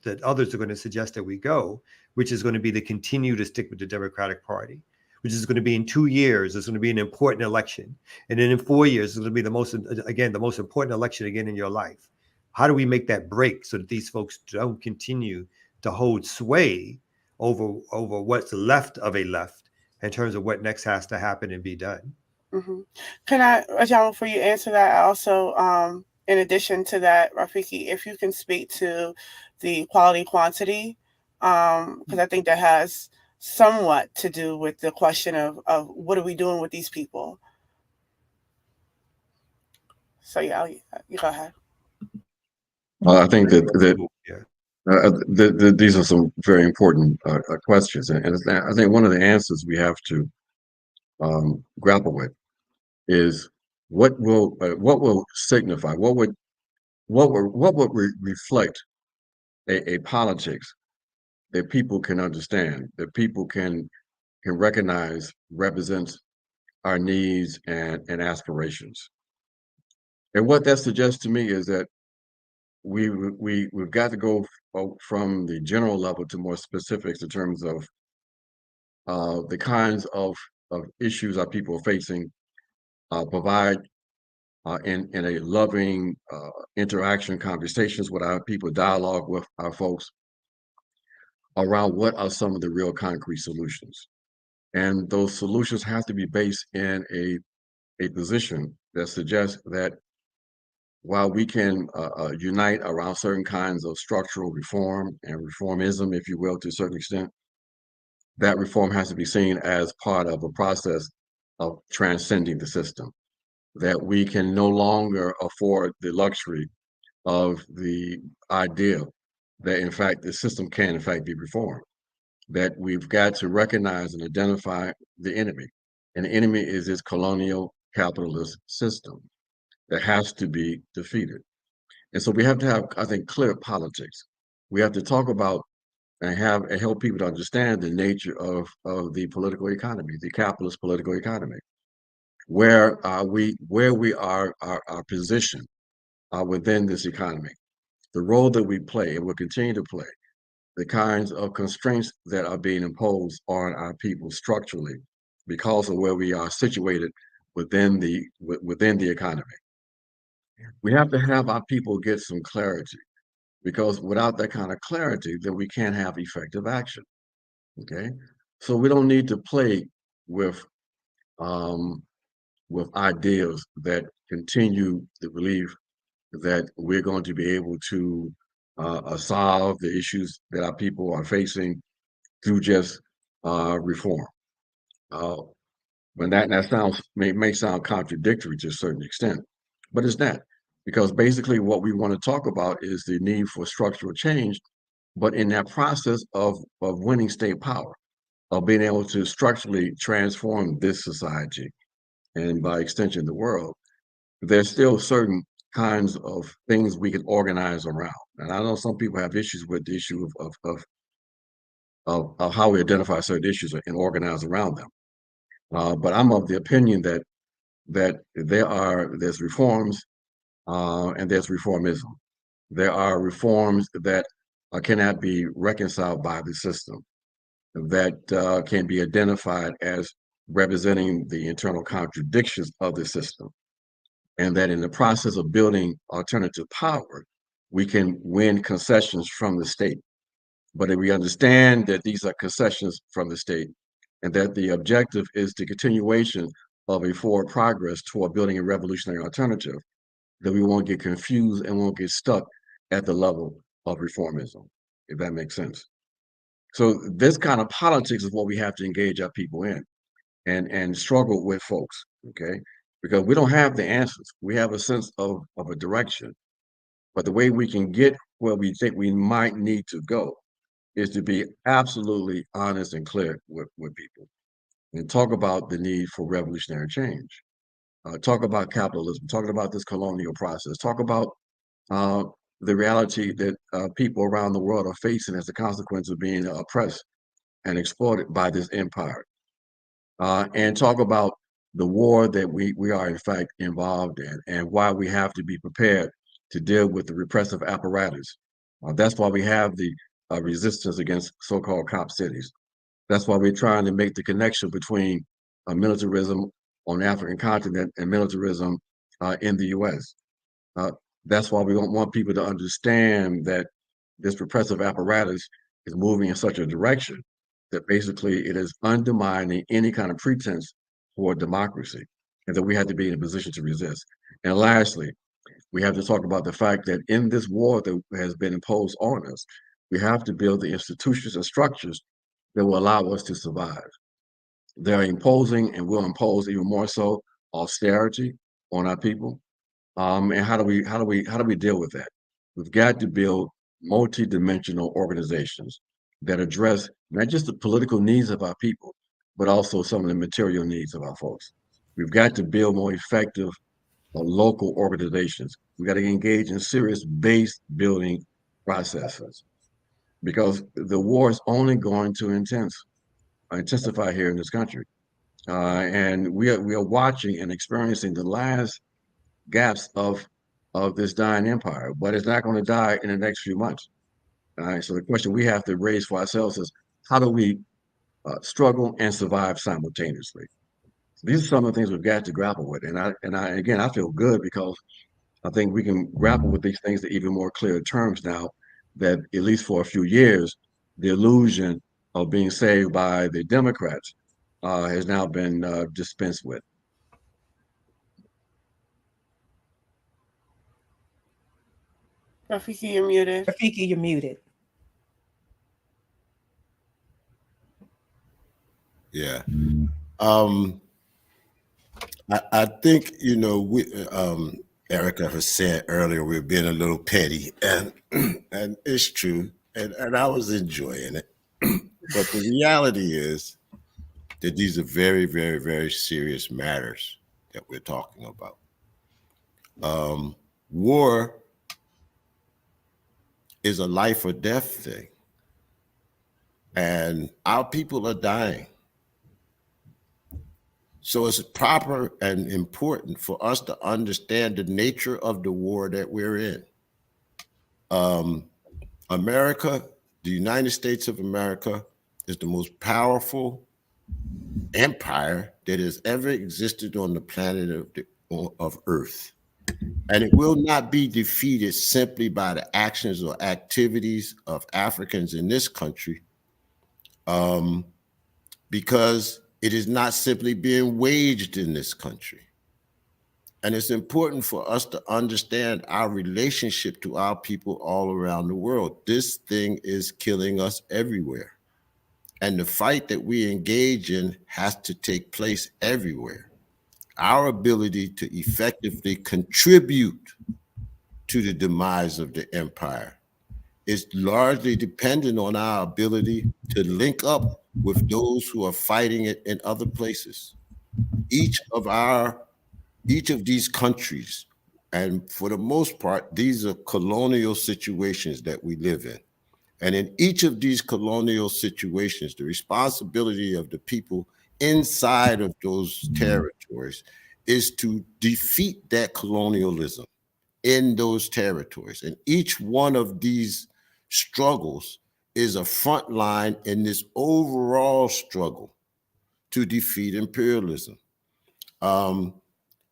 that others are going to suggest that we go, which is going to be to continue to stick with the Democratic Party, which is going to be in 2 years. It's going to be an important election. And then in 4 years, it's going to be the most important election again in your life. How do we make that break so that these folks don't continue to hold sway over what's left of a left in terms of what next has to happen and be done. Mm-hmm. Can I, Ajahn, before you answer that, I also, in addition to that, Rafiki, if you can speak to the quality quantity, because I think that has somewhat to do with the question of what are we doing with these people. So yeah, you go ahead. Well, I think that Yeah. these are some very important questions, and I think one of the answers we have to grapple with is what will signify, what would reflect a politics that people can understand, that people can recognize, represents our needs and aspirations. And what that suggests to me is that we've got to go from the general level to more specifics in terms of the kinds of issues our people are facing, provide in a loving interaction, conversations with our people, dialogue with our folks around what are some of the real concrete solutions. And those solutions have to be based in a position that suggests that while we can unite around certain kinds of structural reform and reformism, if you will, to a certain extent, that reform has to be seen as part of a process of transcending the system, that we can no longer afford the luxury of the idea that, in fact, the system can, in fact, be reformed, that we've got to recognize and identify the enemy. And the enemy is this colonial capitalist system that has to be defeated. And so we have to have, I think, clear politics. We have to talk about and help people to understand the nature of the political economy, the capitalist political economy, where we are our position within this economy, the role that we play and will continue to play, the kinds of constraints that are being imposed on our people structurally because of where we are situated within the economy. We have to have our people get some clarity, because without that kind of clarity, then we can't have effective action. Okay, so we don't need to play with um, ideas that continue the belief that we're going to be able to solve the issues that our people are facing through just reform. When that sounds may sound contradictory to a certain extent, but it's not, because basically what we want to talk about is the need for structural change, but in that process of winning state power, of being able to structurally transform this society and by extension the world, there's still certain kinds of things we can organize around. And I know some people have issues with the issue of how we identify certain issues and organize around them. But I'm of the opinion that there's reforms and there's reformism. There are reforms that cannot be reconciled by the system, that can be identified as representing the internal contradictions of the system, and that in the process of building alternative power, we can win concessions from the state. But if we understand that these are concessions from the state, and that the objective is the continuation of a forward progress toward building a revolutionary alternative, then we won't get confused and won't get stuck at the level of reformism, if that makes sense. So this kind of politics is what we have to engage our people in and struggle with folks, okay? Because we don't have the answers. We have a sense of a direction, but the way we can get where we think we might need to go is to be absolutely honest and clear with people and talk about the need for revolutionary change. Talk about capitalism, talking about this colonial process, talk about the reality that people around the world are facing as a consequence of being oppressed and exploited by this empire. And talk about the war that we are in fact involved in, and why we have to be prepared to deal with the repressive apparatus. That's why we have the resistance against so-called cop cities. That's why we're trying to make the connection between militarism on the African continent and militarism in the US. That's why we don't want people to understand that this repressive apparatus is moving in such a direction that basically it is undermining any kind of pretense for democracy, and that we have to be in a position to resist. And lastly, we have to talk about the fact that in this war that has been imposed on us, we have to build the institutions and structures that will allow us to survive. They're imposing and will impose even more so austerity on our people. And how do we deal with that? We've got to build multi-dimensional organizations that address not just the political needs of our people, but also some of the material needs of our folks. We've got to build more effective local organizations. We got to engage in serious base building processes, because the war is only going to intensify here in this country. And we are watching and experiencing the last gaps of this dying empire, but it's not going to die in the next few months. All right. So the question we have to raise for ourselves is, how do we struggle and survive simultaneously? So these are some of the things we've got to grapple with. And I feel good because I think we can grapple with these things in even more clear terms now, that at least for a few years, the illusion of being saved by the Democrats has now been dispensed with. Rafiki, you're muted. Rafiki, you're muted. Yeah. I think, we Erica has said earlier, we're being a little petty, and and it's true, and I was enjoying it. But the reality is that these are very, very, very serious matters that we're talking about. War is a life or death thing, and our people are dying. So it's proper and important for us to understand the nature of the war that we're in. America, the United States of America, is the most powerful empire that has ever existed on the planet of Earth. And it will not be defeated simply by the actions or activities of Africans in this country, because it is not simply being waged in this country. And it's important for us to understand our relationship to our people all around the world. This thing is killing us everywhere. And the fight that we engage in has to take place everywhere. Our ability to effectively contribute to the demise of the empire is largely dependent on our ability to link up with those who are fighting it in other places. Each of these countries, and for the most part, these are colonial situations that we live in. And in each of these colonial situations, the responsibility of the people inside of those territories is to defeat that colonialism in those territories. And each one of these struggles is a front line in this overall struggle to defeat imperialism.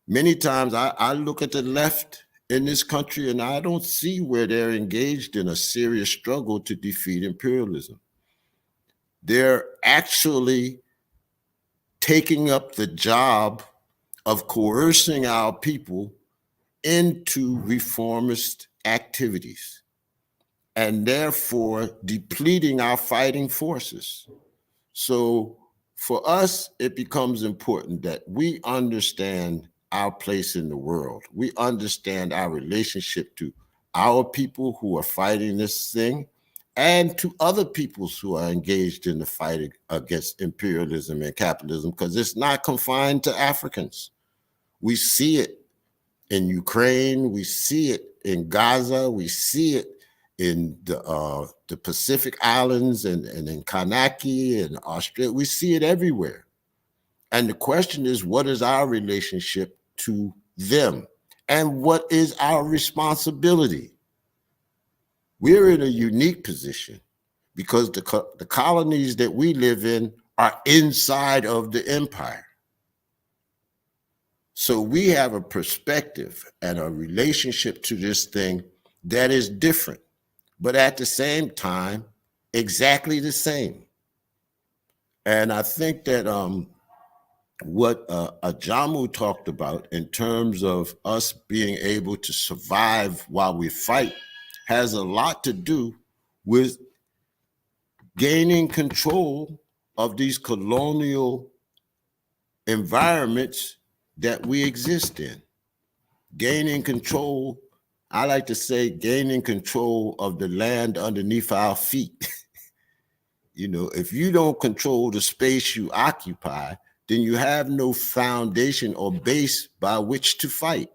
Many times I look at the left in this country and I don't see where they're engaged in a serious struggle to defeat imperialism. They're actually taking up the job of coercing our people into reformist activities, and therefore depleting our fighting forces. So for us, it becomes important that we understand our place in the world. We understand our relationship to our people who are fighting this thing, and to other peoples who are engaged in the fight against imperialism and capitalism, because it's not confined to Africans. We see it in Ukraine, we see it in Gaza, we see it in the Pacific Islands and in Kanaki and Australia. We see it everywhere. And the question is, what is our relationship to them? And what is our responsibility? We're in a unique position because the colonies that we live in are inside of the empire. So we have a perspective and a relationship to this thing that is different. But at the same time, exactly the same. And I think that what Ajamu talked about in terms of us being able to survive while we fight has a lot to do with gaining control of these colonial environments that we exist in. Gaining control, I like to say, gaining control of the land underneath our feet. You know, if you don't control the space you occupy, then you have no foundation or base by which to fight,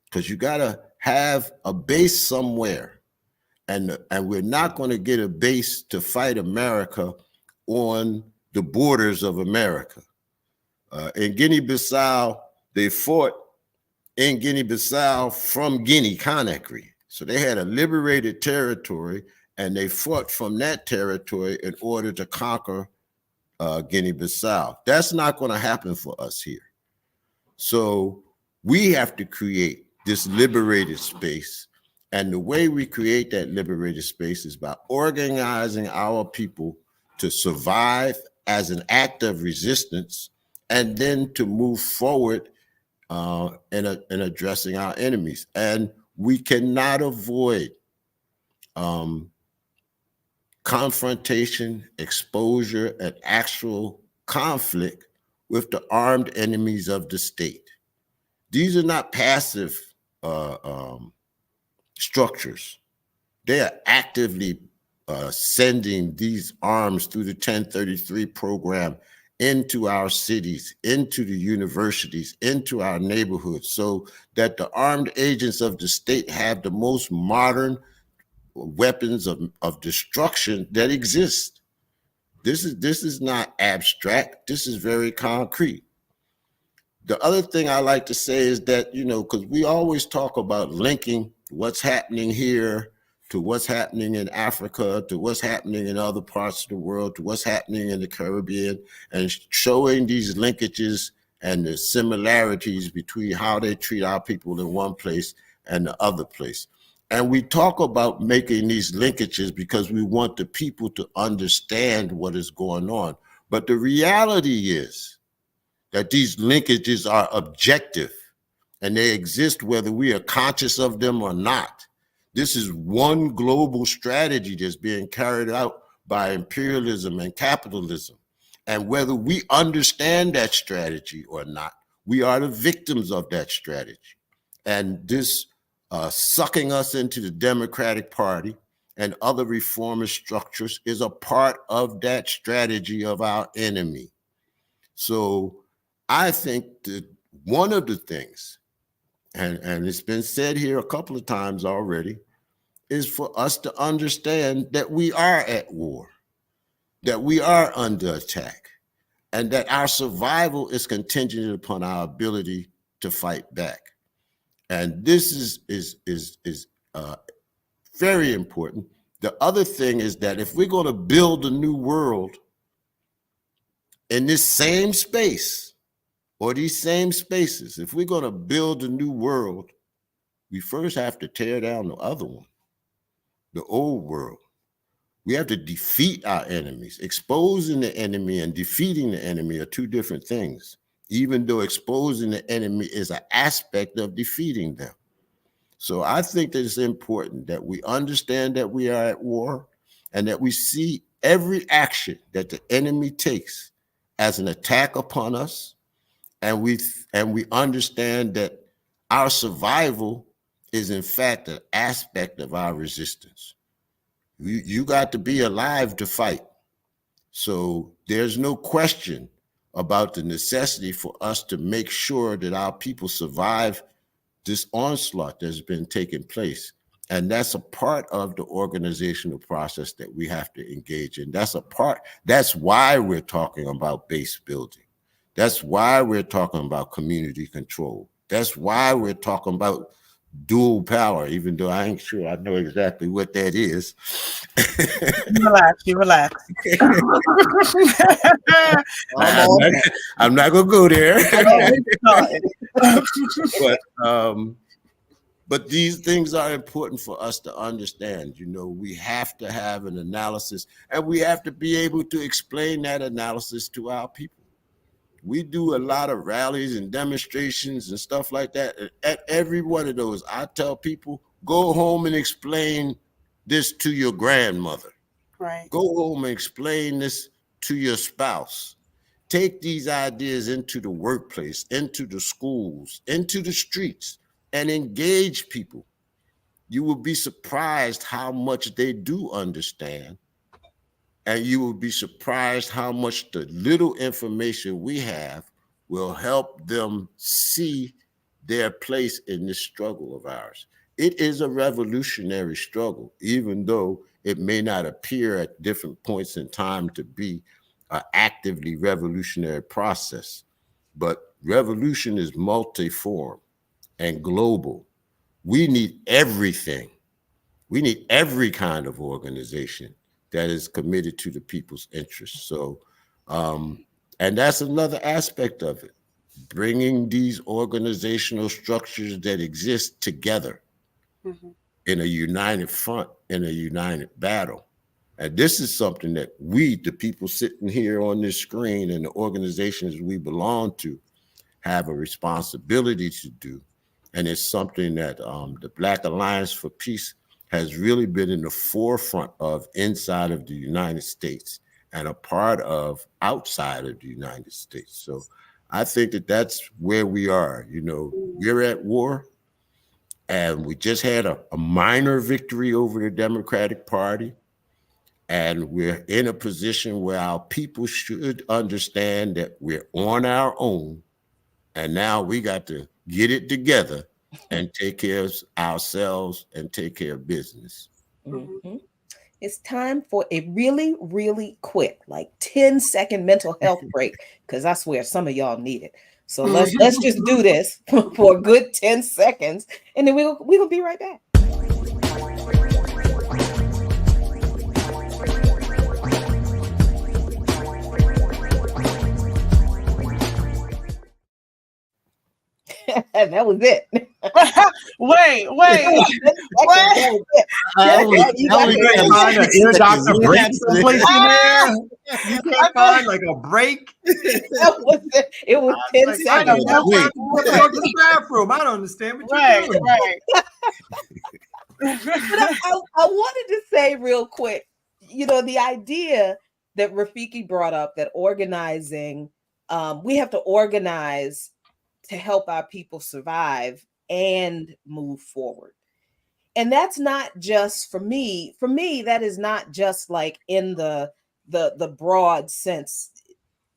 because you got to have a base somewhere. And we're not going to get a base to fight America on the borders of America. In Guinea-Bissau, they fought in Guinea-Bissau from Guinea-Conakry. So they had a liberated territory, and they fought from that territory in order to conquer Guinea-Bissau. That's not going to happen for us here. So we have to create this liberated space. And the way we create that liberated space is by organizing our people to survive as an act of resistance, and then to move forward in addressing our enemies. And we cannot avoid confrontation, exposure, and actual conflict with the armed enemies of the state. These are not passive structures. They are actively sending these arms through the 1033 program into our cities, into the universities, into our neighborhoods, so that the armed agents of the state have the most modern weapons of destruction that exist. This is not abstract. This is very concrete. The other thing I like to say is that, you know, because we always talk about linking what's happening here to what's happening in Africa, to what's happening in other parts of the world, to what's happening in the Caribbean, and showing these linkages and the similarities between how they treat our people in one place and the other place. And we talk about making these linkages because we want the people to understand what is going on. But the reality is that these linkages are objective, and they exist whether we are conscious of them or not. This is one global strategy that's being carried out by imperialism and capitalism. And whether we understand that strategy or not, we are the victims of that strategy. And this sucking us into the Democratic Party and other reformist structures is a part of that strategy of our enemy. So I think that one of the things, and it's been said here a couple of times already, is for us to understand that we are at war, that we are under attack, and that our survival is contingent upon our ability to fight back. And this is very important. The other thing is that if we're going to build a new world in this same space, or these same spaces, if we're going to build a new world, we first have to tear down the other one, the old world. We have to defeat our enemies. Exposing the enemy and defeating the enemy are two different things, even though exposing the enemy is an aspect of defeating them. So I think that it's important that we understand that we are at war, and that we see every action that the enemy takes as an attack upon us. And we understand that our survival is in fact an aspect of our resistance. You got to be alive to fight. So there's no question about the necessity for us to make sure that our people survive this onslaught that's been taking place. And that's a part of the organizational process that we have to engage in. That's why we're talking about base building. That's why we're talking about community control. That's why we're talking about dual power, even though I ain't sure I know exactly what that is. You relax. I'm not gonna go there. But But these things are important for us to understand. You know, we have to have an analysis, and we have to be able to explain that analysis to our people. We do a lot of rallies and demonstrations and stuff like that. At every one of those, I tell people, go home and explain this to your grandmother. Right. Go home and explain this to your spouse. Take these ideas into the workplace, into the schools, into the streets, and engage people. You will be surprised how much they do understand. And you will be surprised how much the little information we have will help them see their place in this struggle of ours. It is a revolutionary struggle, even though it may not appear at different points in time to be an actively revolutionary process. But revolution is multiform and global. We need everything. We need every kind of organization that is committed to the people's interests. So, and that's another aspect of it, bringing these organizational structures that exist together in a united front, in a united battle. And this is something that we, the people sitting here on this screen and the organizations we belong to, have a responsibility to do. And it's something that the Black Alliance for Peace has really been in the forefront of inside of the United States and a part of outside of the United States. So I think that that's where we are. You know, we're at war, and we just had a minor victory over the Democratic Party. And we're in a position where our people should understand that we're on our own. And now we got to get it together and take care of ourselves and take care of business. Mm-hmm. It's time for a really, really quick, like 10-second mental health break, because I swear some of y'all need it. So let's just do this for a good 10 seconds, and then we're gonna be right back. That was it. Wait. Ear doctor break someplace in there. You can't find like a break. That was it. It was 10 seconds. I go to the bathroom. I don't understand what you're doing. Right. But I wanted to say real quick, you know, the idea that Rafiki brought up, that organizing, we have to organize to help our people survive and move forward. And that's not just for me, that is not just like in the broad sense.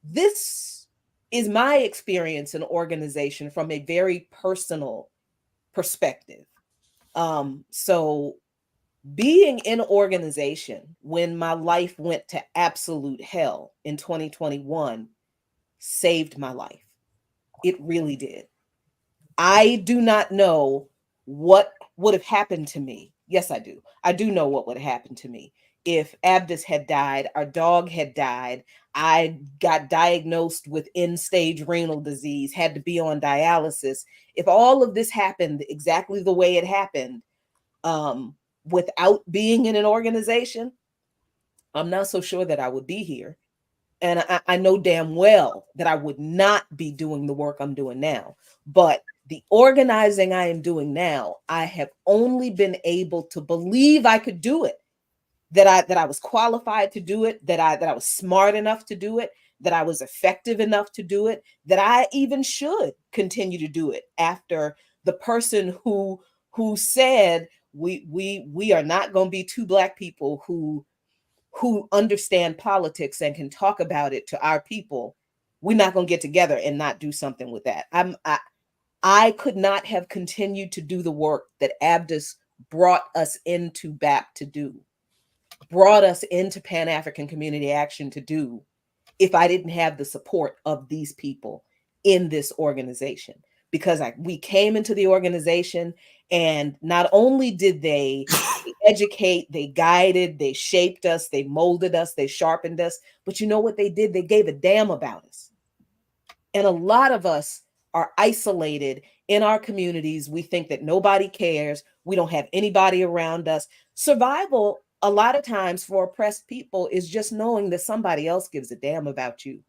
This is my experience in organization from a very personal perspective. So being in organization when my life went to absolute hell in 2021 saved my life. It really did. I do not know what would have happened to me. Yes, I do. I do know what would have happened to me if Abdus had died, our dog had died, I got diagnosed with end-stage renal disease, had to be on dialysis. If all of this happened exactly the way it happened, without being in an organization, I'm not so sure that I would be here. And I know damn well that I would not be doing the work I'm doing now. But the organizing I am doing now, I have only been able to believe I could do it, that I was qualified to do it, that I was smart enough to do it, that I was effective enough to do it, that I even should continue to do it after the person who said we are not going to be two Black people who understand politics and can talk about it to our people. We're not going to get together and not do something with that. I could not have continued to do the work that Abdus brought us into BAP to do, brought us into Pan-African Community Action to do, if I didn't have the support of these people in this organization. Because we came into the organization, and not only did they educate, they guided, they shaped us, they molded us, they sharpened us, but you know what they did? They gave a damn about us. And a lot of us are isolated in our communities. We think that nobody cares. We don't have anybody around us. Survival, a lot of times for oppressed people, is just knowing that somebody else gives a damn about you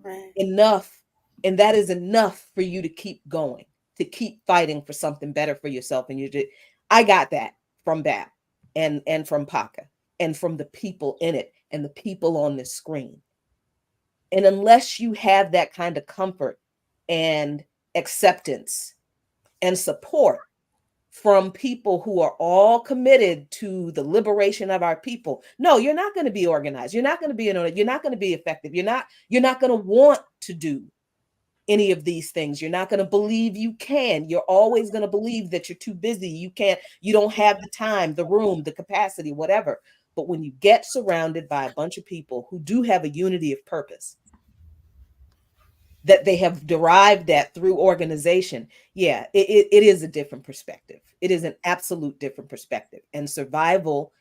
Right. enough. And that is enough for you to keep going, to keep fighting for something better for yourself. And I got that from BAP and from PACA and from the people in it and the people on this screen. And unless you have that kind of comfort and acceptance and support from people who are all committed to the liberation of our people, no, you're not going to be organized. You're not going to be you're not going to be effective. You're not going to want to do any of these things. You're not going to believe you can. You're always going to believe that you're too busy. You don't have the time, the room, the capacity, whatever. But when you get surrounded by a bunch of people who do have a unity of purpose, that they have derived that through organization, yeah, it is a different perspective. It is an absolute different perspective. And survival,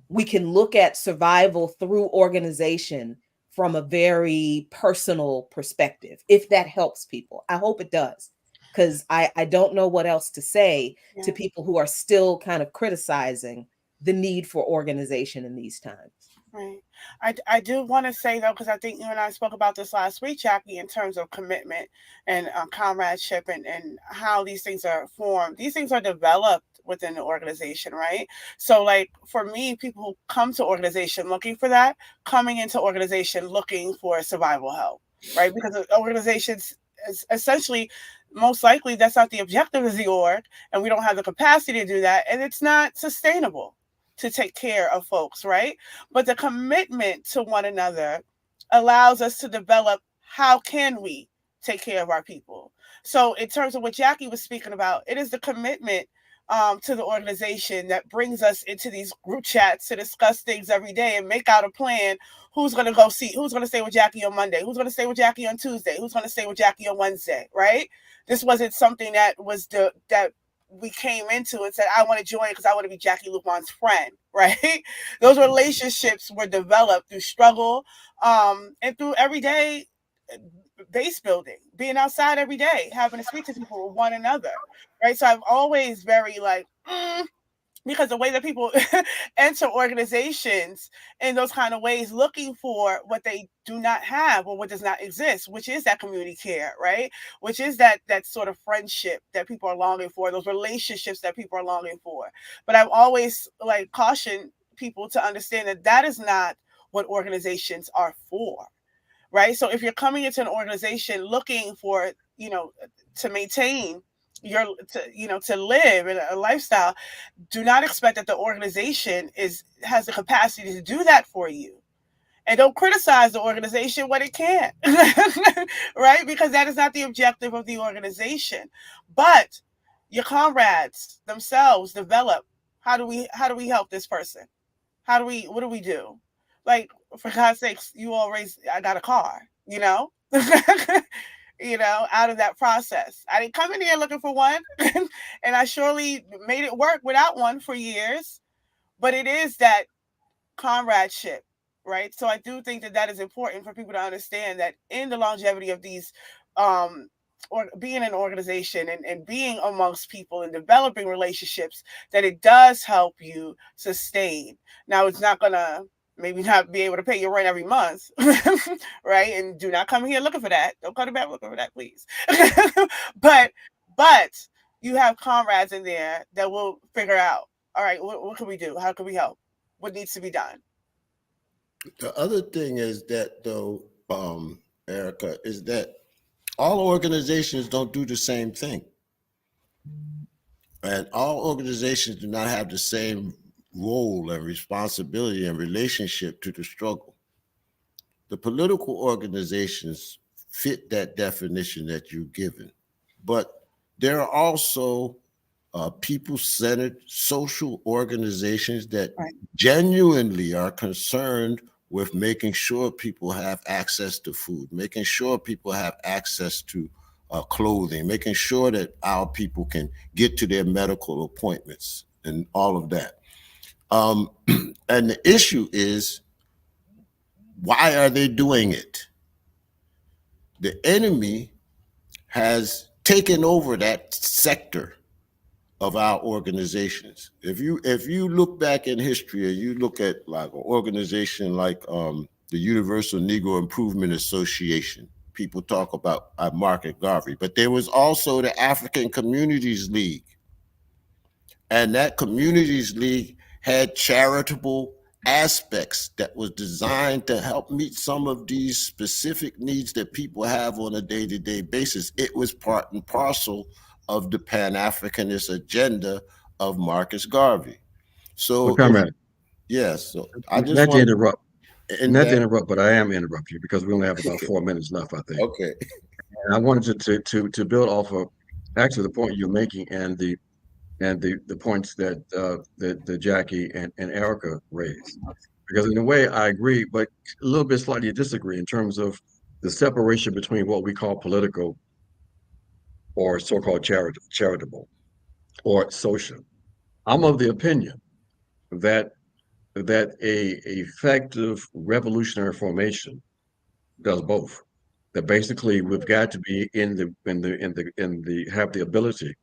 we can look at survival through organization from a very personal perspective, if that helps people. I hope it does, because I don't know what else to say to people who are still kind of criticizing the need for organization in these times. Right. I do want to say, though, because I think you and I spoke about this last week, Jackie, in terms of commitment and comradeship and how these things are formed. These things are developed within the organization, right? So, like, for me, people who come to organization looking for that, coming into organization looking for survival help, right? Because the organizations, essentially, most likely, that's not the objective of the org, and we don't have the capacity to do that, and it's not sustainable to take care of folks, right? But the commitment to one another allows us to develop how can we take care of our people. So in terms of what Jackie was speaking about, it is the commitment to the organization that brings us into these group chats to discuss things every day and make out a plan. Who's going to who's going to stay with Jackie on Monday? Who's going to stay with Jackie on Tuesday? Who's going to stay with Jackie on Wednesday, right? This wasn't something that was that we came into and said, I want to join because I want to be Jackie Lupon's friend, right? Those relationships were developed through struggle and through everyday base building, being outside every day, having to speak to people with one another, right? So I'm always very like, because the way that people enter organizations in those kind of ways, looking for what they do not have or what does not exist, which is that community care, right? Which is that sort of friendship that people are longing for, those relationships that people are longing for. But I've always like cautioned people to understand that that is not what organizations are for, right? So if you're coming into an organization looking for, to maintain to live in a lifestyle, do not expect that the organization has the capacity to do that for you. And don't criticize the organization when it can't, right? Because that is not the objective of the organization. But your comrades themselves develop. How do we help this person? What do we do? Like, for God's sakes, I got a car, out of that process. I didn't come in here looking for one, and I surely made it work without one for years. But it is that comradeship, right? So I do think that is important for people to understand that in the longevity of these, or being in an organization and being amongst people and developing relationships, that it does help you sustain. Now, it's not gonna maybe not be able to pay your rent every month, right? And do not come here looking for that. Don't come back looking for that, please. but you have comrades in there that will figure out, all right, what can we do? How can we help? What needs to be done? The other thing is that, though, Erica, is that all organizations don't do the same thing. And all organizations do not have the same role and responsibility and relationship to the struggle. The political organizations fit that definition that you've given, but there are also people-centered social organizations that genuinely are concerned with making sure people have access to food, making sure people have access to clothing, making sure that our people can get to their medical appointments and all of that. And the issue is, why are they doing it? The enemy has taken over that sector of our organizations. If you look back in history, or you look at like an organization like the Universal Negro Improvement Association, people talk about Marcus Garvey, but there was also the African Communities League, and that Communities League had charitable aspects that was designed to help meet some of these specific needs that people have on a day-to-day basis. It was part and parcel of the Pan-Africanist agenda of Marcus Garvey. So, yes, so I just not to want interrupt, and not that, to interrupt, but I am interrupt you because we only have about 4 minutes left, I think. okay. And I wanted to build off of actually the point you're making and the points that Jackie and Erica raised. Because in a way I agree, but a little bit slightly disagree in terms of the separation between what we call political or so-called charitable or social. I'm of the opinion that a effective revolutionary formation does both. That basically we've got to be have the ability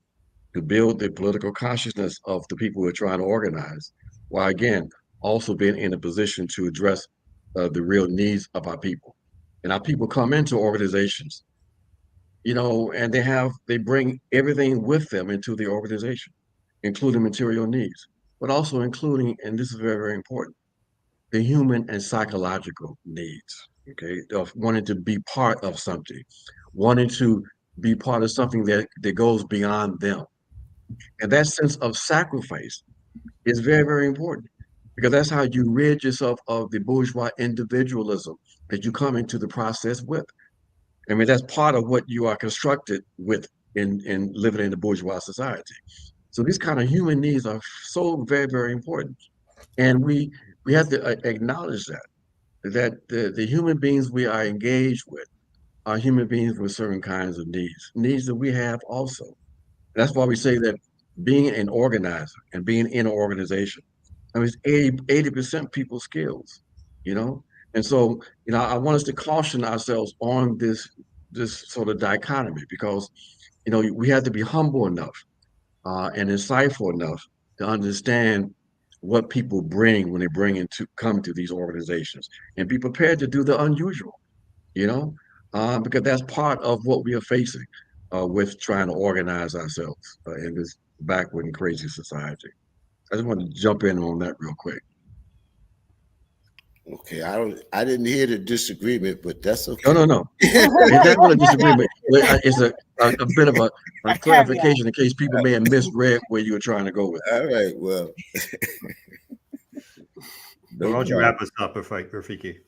to build the political consciousness of the people who are trying to organize, while again also being in a position to address the real needs of our people. And our people come into organizations, and they bring everything with them into the organization, including material needs, but also including, and this is very, very important, the human and psychological needs, okay, of wanting to be part of something, wanting to be part of something that goes beyond them. And that sense of sacrifice is very, very important because that's how you rid yourself of the bourgeois individualism that you come into the process with. I mean, that's part of what you are constructed with in living in a bourgeois society. So these kind of human needs are so very, very important. And we have to acknowledge that the human beings we are engaged with are human beings with certain kinds of needs that we have also. That's why we say that being an organizer and being in an organization, I mean, it's 80% people skills, you know? And so, I want us to caution ourselves on this sort of dichotomy because, we have to be humble enough and insightful enough to understand what people bring when come to these organizations and be prepared to do the unusual, because that's part of what we are facing with trying to organize ourselves in this backward and crazy society. I just want to jump in on that real quick. Okay, I didn't hear the disagreement, but that's okay. No. It's not really a disagreement. It's a bit of a clarification in case people may have misread where you were trying to go with it. All right, well. Why don't you wrap us up, Rafiki?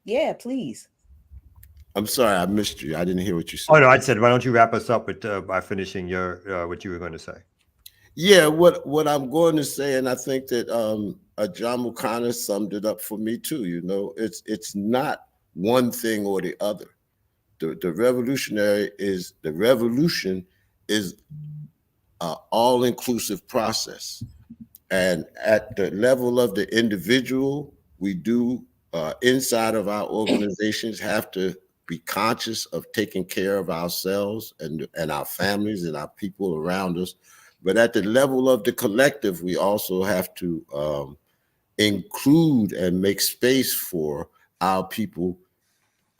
Yeah, please. I'm sorry, I missed you. I didn't hear what you said. Oh no, I said, why don't you wrap us up with by finishing your what you were going to say? Yeah, what I'm going to say, and I think that John Mukana summed it up for me too. It's not one thing or the other. The revolution is an all-inclusive process, and at the level of the individual, we do inside of our organizations have to be conscious of taking care of ourselves and our families and our people around us. But at the level of the collective, we also have to include and make space for our people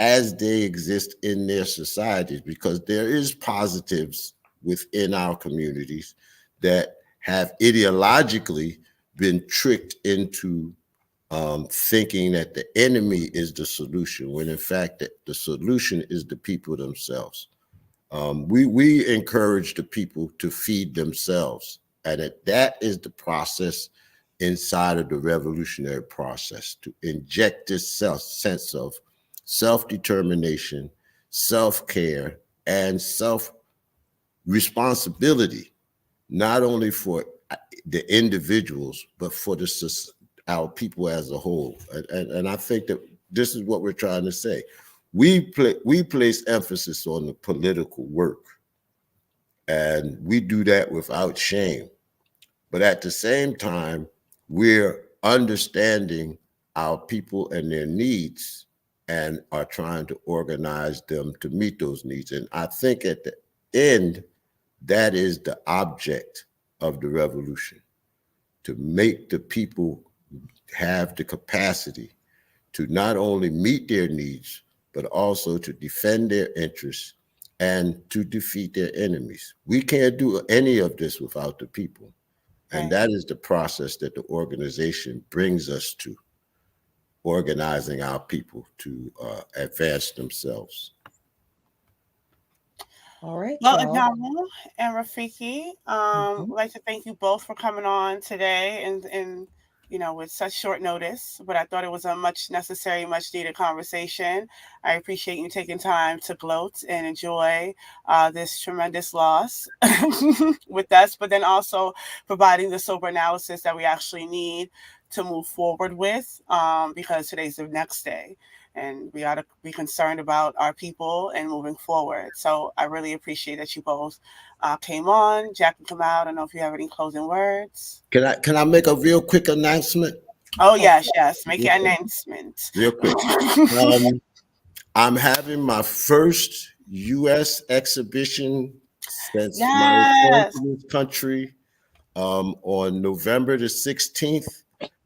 as they exist in their societies, because there is positives within our communities that have ideologically been tricked into thinking that the enemy is the solution, when in fact the solution is the people themselves. We encourage the people to feed themselves, and that is the process inside of the revolutionary process, to inject this sense of self-determination, self-care, and self-responsibility, not only for the individuals, but for our people as a whole. And I think that this is what we're trying to say. We place emphasis on the political work, and we do that without shame. But at the same time, we're understanding our people and their needs and are trying to organize them to meet those needs. And I think end, that is the object of the revolution, to make the people have the capacity to not only meet their needs, but also to defend their interests and to defeat their enemies. We can't do any of this without the people. And that is the process that the organization brings us to, organizing our people to advance themselves. All right. Well, y'all. Adamu and Rafiki, I'd like to thank you both for coming on today and with such short notice, but I thought it was a much necessary, much needed conversation. I appreciate you taking time to gloat and enjoy this tremendous loss with us, but then also providing the sober analysis that we actually need to move forward with, because today's the next day. And we ought to be concerned about our people and moving forward. So I really appreciate that you both came on. Jack can come out. I don't know if you have any closing words. Can I make a real quick announcement? Oh, yes. Make your announcement. Real quick. I'm having my first U.S. exhibition since my return to this country on November the 16th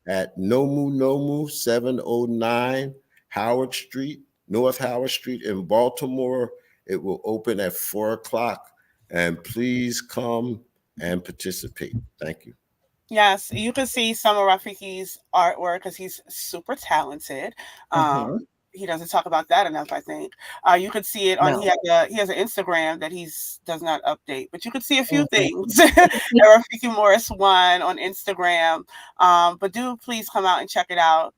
at Nomu 709 Howard Street, North Howard Street in Baltimore. It will open at 4:00, and please come and participate. Thank you. Yes, you can see some of Rafiki's artwork because he's super talented. He doesn't talk about that enough, I think. You could see it on, he has an Instagram that does not update, but you could see a few things. Rafiki Morris 1 on Instagram. But do please come out and check it out.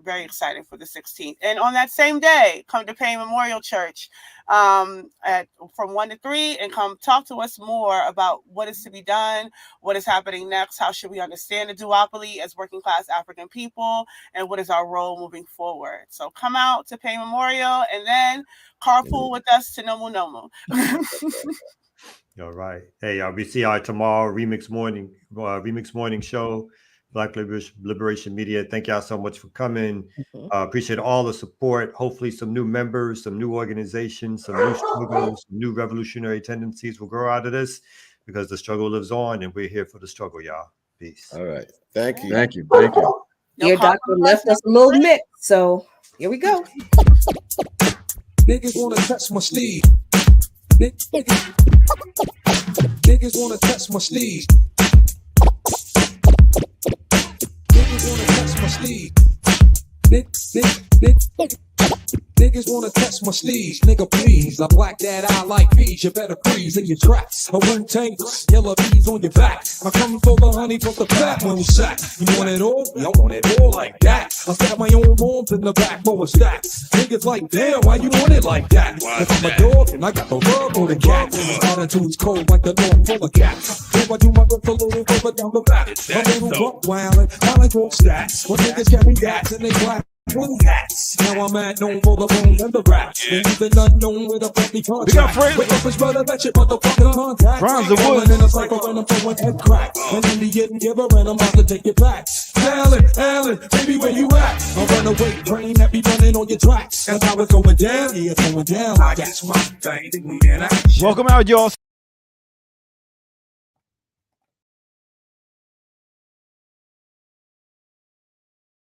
Very excited for the 16th. And on that same day, come to Payne Memorial Church from 1 to 3 and come talk to us more about what is to be done, what is happening next, how should we understand the duopoly as working class African people, and what is our role moving forward. So come out to Payne Memorial and then carpool with us to Nomu Nomu. All right. Hey, y'all, we see y'all tomorrow, Remix Morning Show, Black Liberation Media. Thank y'all so much for coming. Appreciate all the support. Hopefully some new members, some new organizations, some new struggles, some new revolutionary tendencies will grow out of this, because the struggle lives on and we're here for the struggle, y'all. Peace. All right. Thank you. Thank you. Thank you. Your doctor left us a little mix, so here we go. Niggas wanna touch my sleeve. Niggas wanna touch my sleeve. Niggas wanna touch my sleeve. Niggas wanna touch my sleeves, nigga please. I black that eye like peas, you better freeze in your tracks. I won't tank, yellow bees on your back. I come for the honey from the fat one sack. You want it all? I want it all like that. I stab my own arms in the back for a stack. Niggas like, damn, why you want it like that? If I'm a dog and I got the rub on the cat, attitude's cold like the north full of cats. So I do my work a little further down the back. My little buck wildin', I like all stats. When niggas carry gats and they black. Now I'm at known for the bones and the rap. And even unknown with a funky contract. We got friends. Wake up his brother, bet your motherfucking contact. Rhymes of wood. In a cycle and I'm throwing head crack. And then the getting giver and I'm about to take it back. Alan, baby, where you at? I run away, brain that be running on your tracks. And how it's going down, yeah, it's going down. I got my thing, and I. Welcome out, y'all.